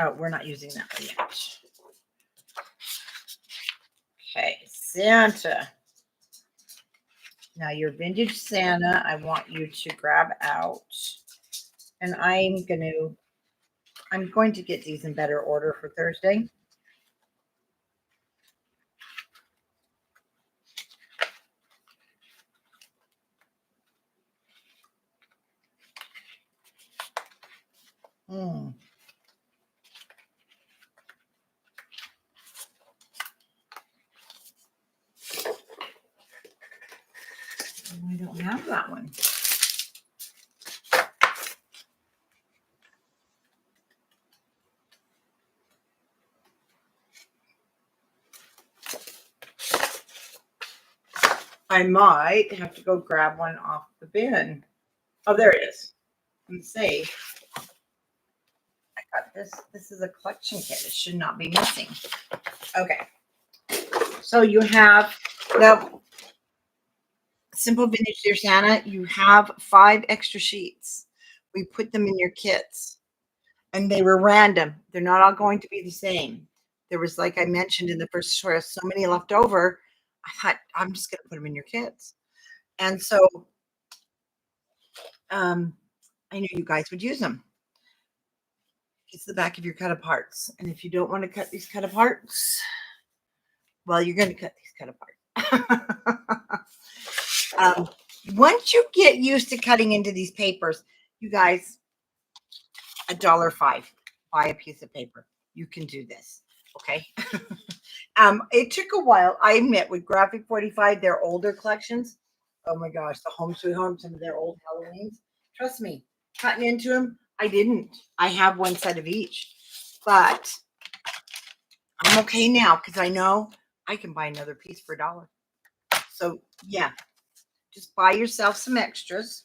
oh, we're not using that one yet. Okay, Santa. Now your vintage Santa, I want you to grab out, and I'm going to get these in better order for Thursday. I don't have that one. I might have to go grab one off the bin. Oh, there it is. Let's see. I got this. This is a collection kit. It should not be missing. Okay. So you have the Simple Vintage Dear Santa. You have 5 extra sheets. We put them in your kits, and they were random. They're not all going to be the same. There was, like I mentioned in the first choice, so many left over. I thought, I'm just going to put them in your kits. And so I knew you guys would use them. It's the back of your cut aparts. And if you don't want to cut these cut aparts, well, you're going to cut these cut apart. Once you get used to cutting into these papers, you guys, $1.05, buy a piece of paper. You can do this. Okay. It took a while, I admit, with Graphic 45, their older collections. Oh my gosh, the Home Sweet Home, some of their old Halloweens. Trust me, cutting into them, I didn't. I have one set of each, but I'm okay now because I know I can buy another piece for $1. So yeah, just buy yourself some extras.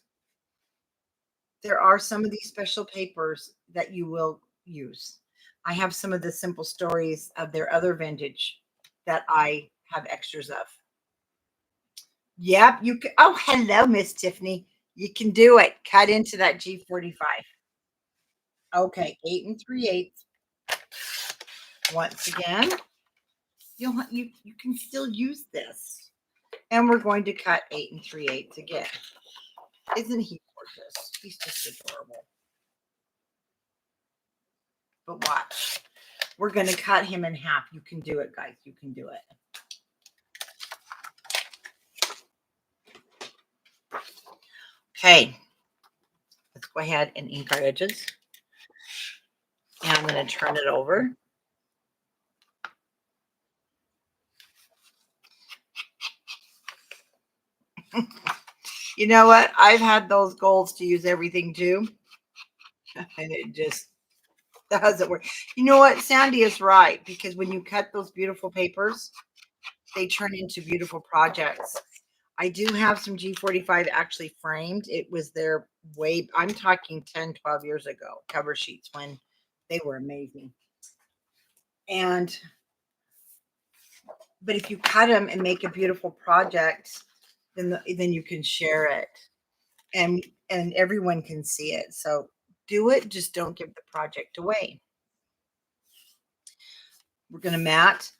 There are some of these special papers that you will use. I have some of the Simple Stories of their other vintage that I have extras of. Yep, you can. Oh, hello, Miss Tiffany. You can do it. Cut into that G45. Okay, 8 3/8. Once again, you can still use this, and we're going to cut 8 3/8 again. Isn't he gorgeous? He's just adorable. But watch, we're going to cut him in half. You can do it, guys. You can do it. Okay, let's go ahead and ink our edges. And I'm going to turn it over. You know what? I've had those goals to use everything too. And it just doesn't work. You know what? Sandy is right, because when you cut those beautiful papers, they turn into beautiful projects. I do have some G45 actually framed. It was their way, I'm talking 10, 12 years ago, cover sheets when they were amazing. But if you cut them and make a beautiful project, then you can share it, and everyone can see it. So do it. Just don't give the project away. We're going to mat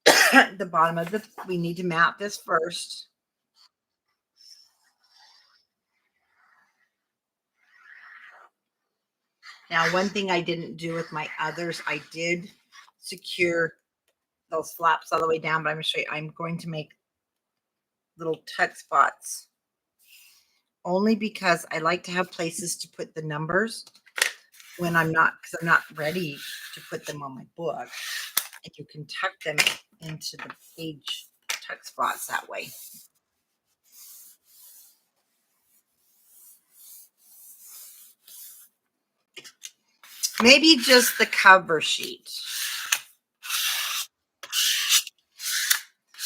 the bottom of we need to mat this first. Now, one thing I didn't do with my others, I did secure those flaps all the way down, but I'm going to show you. I'm going to make little tuck spots, only because I like to have places to put the numbers when I'm not, because I'm not ready to put them on my book. and you can tuck them into the page tuck spots that way. Maybe just the cover sheet.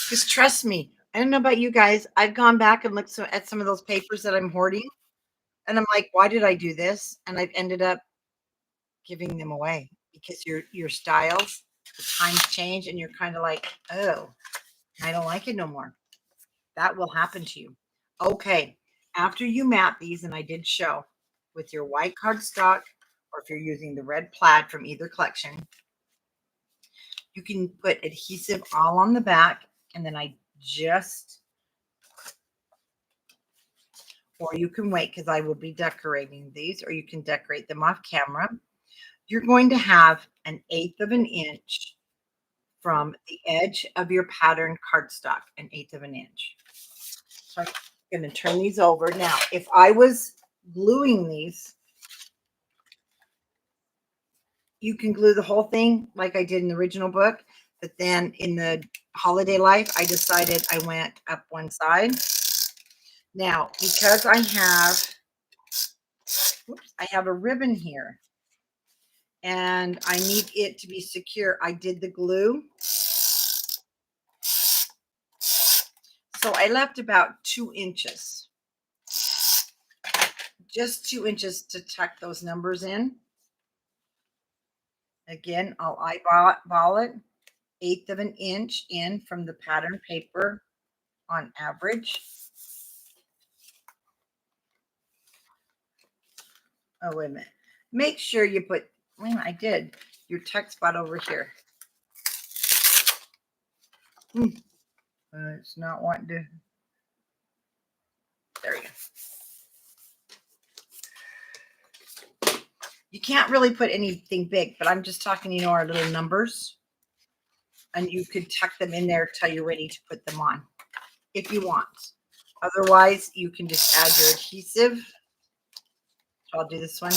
Because trust me, I don't know about you guys. I've gone back and looked at some of those papers that I'm hoarding. And I'm like, why did I do this? And I've ended up giving them away because your styles, the times change, and you're kind of like, oh, I don't like it no more. That will happen to you. Okay. After you mat these, and I did show with your white cardstock, or if you're using the red plaid from either collection, you can put adhesive all on the back, and then I just, or you can wait because I will be decorating these, or you can decorate them off camera. You're going to have 1/8 of an inch from the edge of your pattern cardstock, 1/8 of an inch. So I'm going to turn these over. Now, if I was gluing these, you can glue the whole thing like I did in the original book. But then in the holiday life, I decided I went up one side. Now, because I have a ribbon here and I need it to be secure, I did the glue. So I left about 2 inches, just 2 inches to tuck those numbers in. Again, I'll eyeball it, 1/8 of an inch in from the pattern paper on average. Oh, wait a minute. Make sure you put, I did, your tuck spot over here. It's not wanting to. There you go. You can't really put anything big, but I'm just talking, our little numbers. And you could tuck them in there till you're ready to put them on if you want. Otherwise, you can just add your adhesive. So I'll do this one.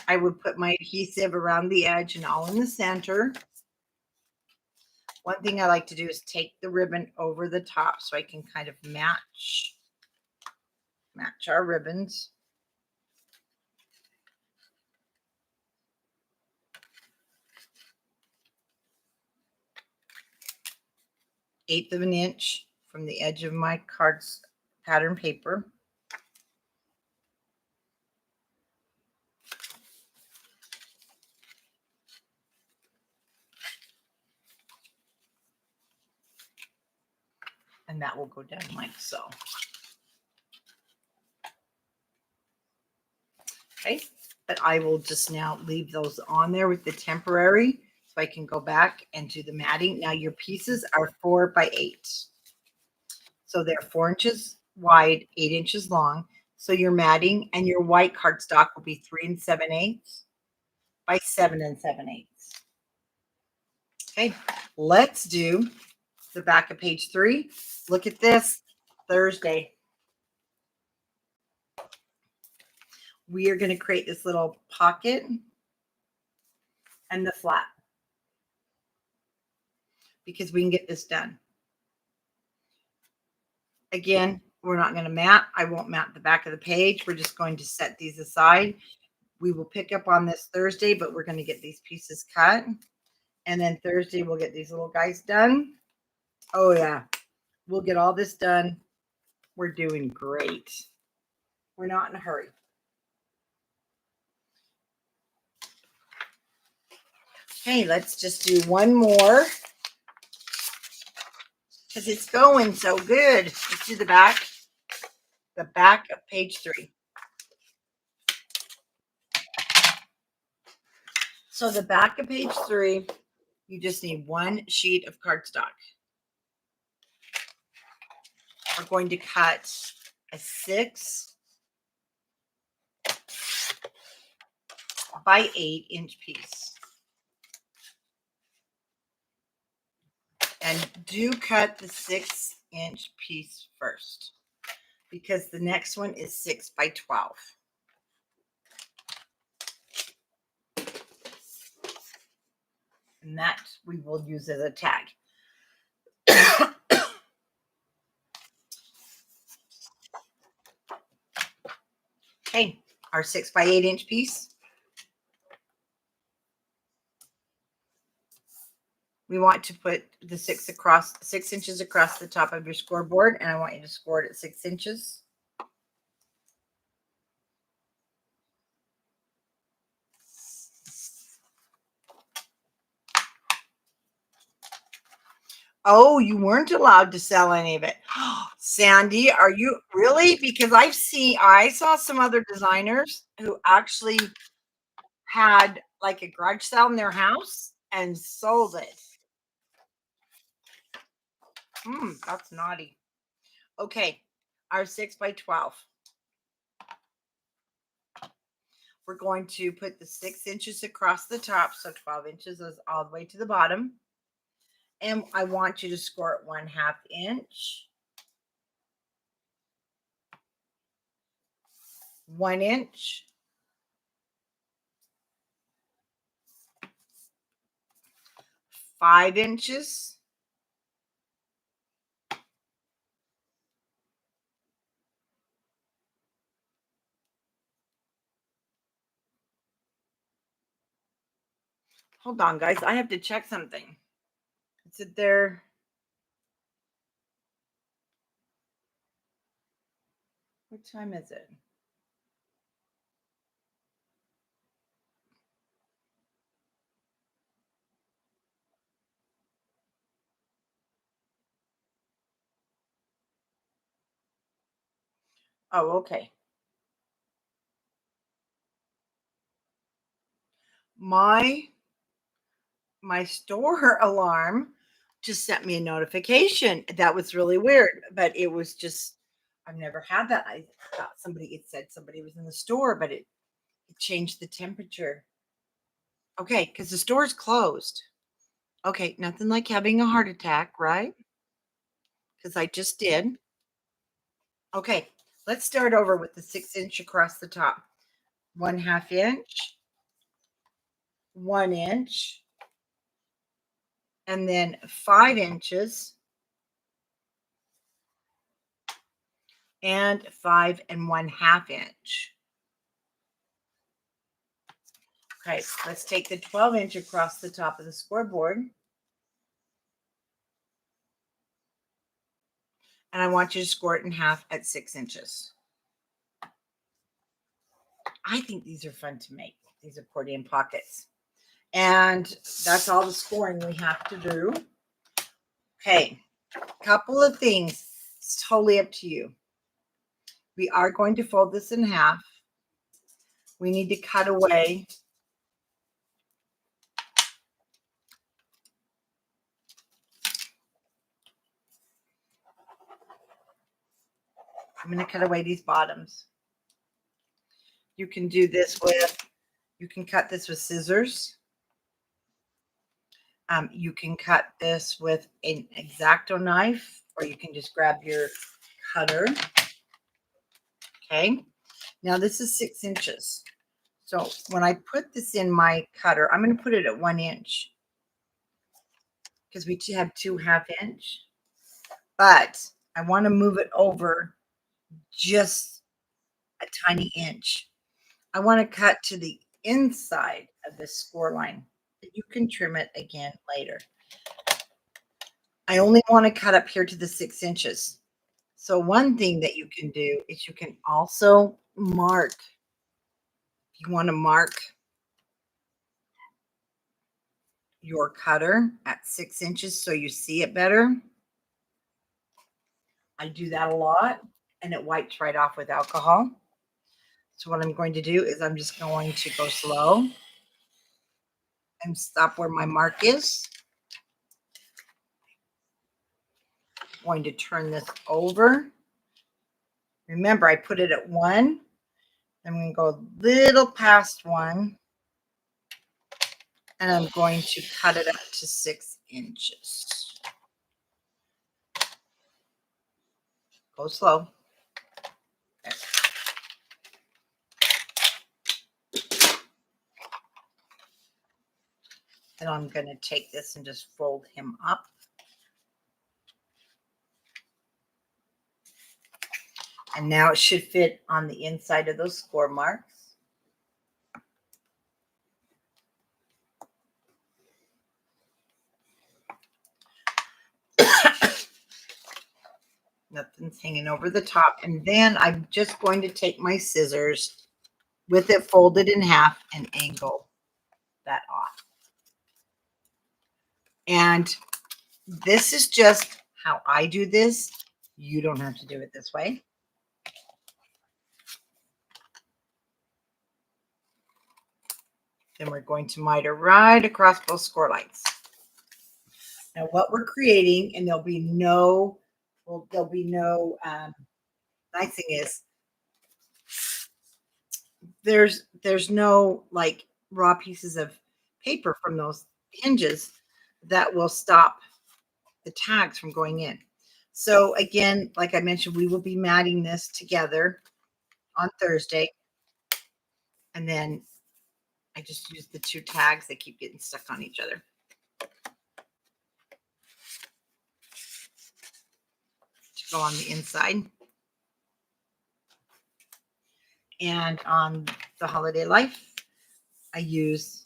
I would put my adhesive around the edge and all in the center. One thing I like to do is take the ribbon over the top so I can kind of match our ribbons. Eighth of an inch from the edge of my cards pattern paper. And that will go down like so. Okay, but I will just now leave those on there with the temporary so I can go back and do the matting. Now your pieces are 4 by 8. So they're 4 inches wide, 8 inches long. So your matting and your white cardstock will be 3 7/8 by 7 7/8. Okay, let's do the back of page 3. Look at this, Thursday. We are going to create this little pocket and the flap because we can get this done. Again, we're not going to mat. I won't mat the back of the page. We're just going to set these aside. We will pick up on this Thursday, but we're going to get these pieces cut. And then Thursday, we'll get these little guys done. Oh, yeah. We'll get all this done. We're doing great. We're not in a hurry. Okay, let's just do one more because it's going so good. Let's do the back of page 3. So the back of page 3, you just need 1 sheet of cardstock. We're going to cut a 6 by 8 inch piece. And do cut the 6 inch piece first because the next one is 6 by 12. And that we will use as a tag. Okay, our 6 by 8 inch piece. We want to put the 6 inches across the top of your scoreboard, and I want you to score it at 6 inches. Oh, you weren't allowed to sell any of it. Sandy, are you really? Because I saw some other designers who actually had like a garage sale in their house and sold it. That's naughty. Okay, our 6 by 12. We're going to put the 6 inches across the top, so 12 inches is all the way to the bottom. And I want you to score it 1/2 inch, 1 inch, 5 inches, hold on, guys. I have to check something. Is it there? What time is it? Oh, okay. My store alarm just sent me a notification. That was really weird, but it was just I've never had that. I thought it said somebody was in the store, but it changed the temperature. Okay, because the store's closed. Okay, nothing like having a heart attack, right? Because I just did. Okay, let's start over with the 6 inch across the top. 1/2 inch, 1 inch, and then 5 inches, and 5 1/2 inch. Okay, let's take the 12 inch across the top of the scoreboard. And I want you to score it in half at 6 inches. I think these are fun to make. These accordion pockets. And that's all the scoring we have to do. Okay, couple of things. It's totally up to you. We are going to fold this in half. We need to cut away. I'm going to cut away these bottoms. You can do this you can cut this with scissors. You can cut this with an X-Acto knife, or you can just grab your cutter. Okay, now this is 6 inches. So when I put this in my cutter, I'm going to put it at 1 inch because we have 2 1/2 inch. But I want to move it over just a tiny inch. I want to cut to the inside of this score line. You can trim it again later. I only want to cut up here to the 6 inches. So one thing that you can do is you can also mark. You want to mark your cutter at 6 inches so you see it better. I do that a lot, and it wipes right off with alcohol. So what I'm going to do is I'm just going to go slow and stop where my mark is. I'm going to turn this over. Remember, I put it at 1. I'm going to go a little past 1. And I'm going to cut it up to 6 inches. Go slow. There. And I'm going to take this and just fold him up. And now it should fit on the inside of those score marks. Nothing's hanging over the top. And then I'm just going to take my scissors with it folded in half and angle that off. And this is just how I do this. You don't have to do it this way. Then we're going to miter right across both score lines. Now what we're creating, and there'll be no nice thing is there's no like raw pieces of paper from those hinges that will stop the tags from going in. So again, like I mentioned, we will be matting this together on Thursday. And then I just use the 2 tags. They keep getting stuck on each other. To go on the inside. And on the Holiday Life, I use,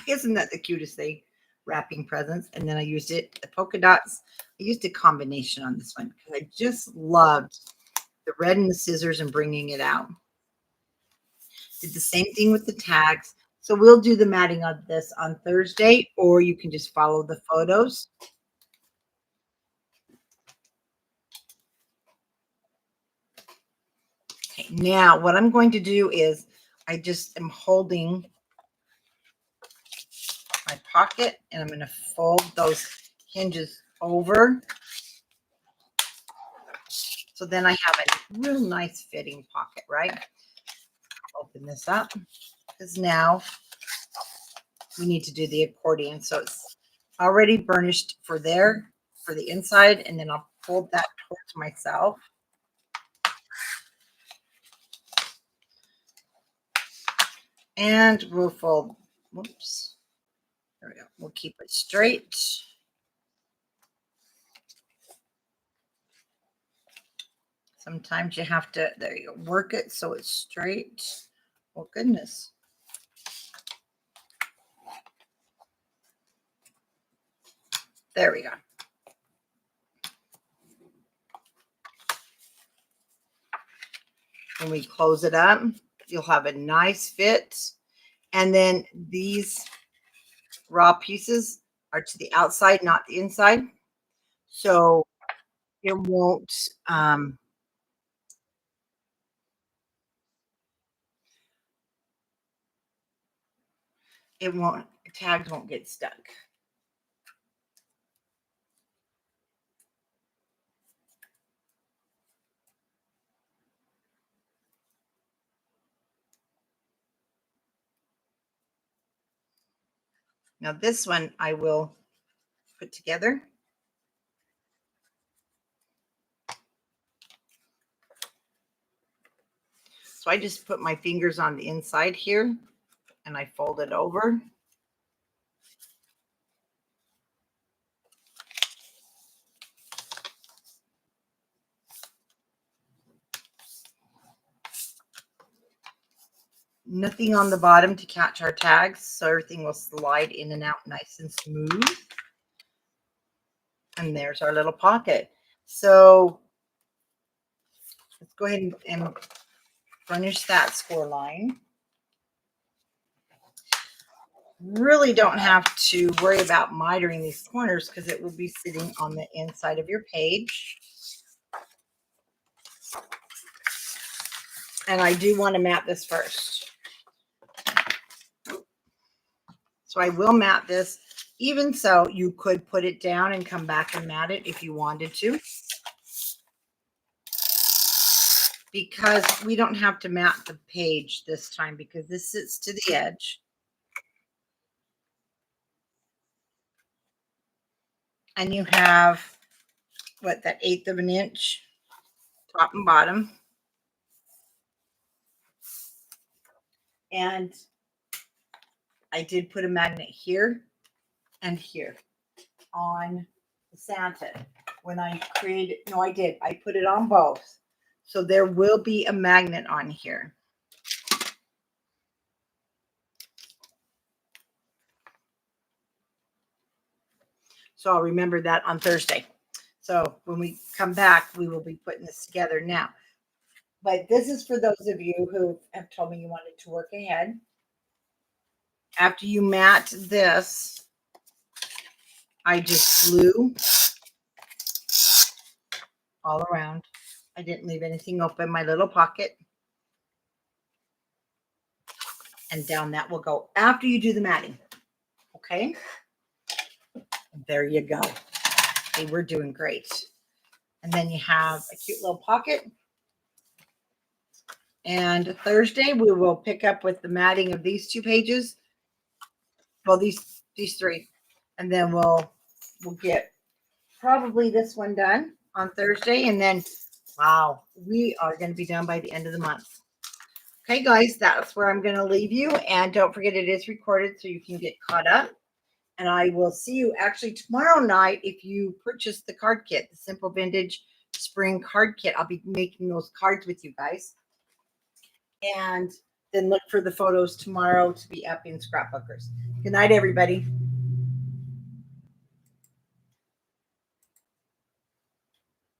isn't that the cutest thing? Wrapping presents. And then I used the polka dots. I used a combination on this one because I just loved the red and the scissors and bringing it out. Did the same thing with the tags. So we'll do the matting of this on Thursday, or you can just follow the photos. Okay, now what I'm going to do is I just am holding my pocket and I'm going to fold those hinges over. So then I have a real nice fitting pocket, right? Open this up because now we need to do the accordion. So it's already burnished for the inside, and then I'll fold that towards myself. And we'll fold, whoops, there we go. We'll keep it straight. Sometimes you have to, there you go, work it so it's straight. Oh, goodness. There we go. When we close it up, you'll have a nice fit. And then these raw pieces are to the outside, not the inside. So it won't, tags won't get stuck. Now this one I will put together. So I just put my fingers on the inside here and I fold it over. Nothing on the bottom to catch our tags, so everything will slide in and out nice and smooth. And there's our little pocket. So let's go ahead and furnish that score line. Really don't have to worry about mitering these corners because it will be sitting on the inside of your page. And I do want to mat this first. So I will mat this. Even so, you could put it down and come back and mat it if you wanted to. Because we don't have to mat the page this time because this sits to the edge. And you have, what, that 1/8 of an inch top and bottom. And I did put a magnet here and here on the Santa. When I created, no, I did. I put it on both. So there will be a magnet on here. So I'll remember that on Thursday. So when we come back, we will be putting this together now. But this is for those of you who have told me you wanted to work ahead. After you mat this, I just glue all around. I didn't leave anything open, my little pocket. And down that will go after you do the matting. Okay? There you go. Okay, we're doing great. And then you have a cute little pocket. And Thursday we will pick up with the matting of these 2 pages. Well, these 3. And then we'll get probably this one done on Thursday. And then, wow, we are going to be done by the end of the month. Okay, guys, that's where I'm going to leave you. And don't forget, it is recorded so you can get caught up. And I will see you actually tomorrow night if you purchase the card kit, the Simple Vintage Spring Card Kit. I'll be making those cards with you guys. And then look for the photos tomorrow to be up in Scrapbookers. Good night, everybody.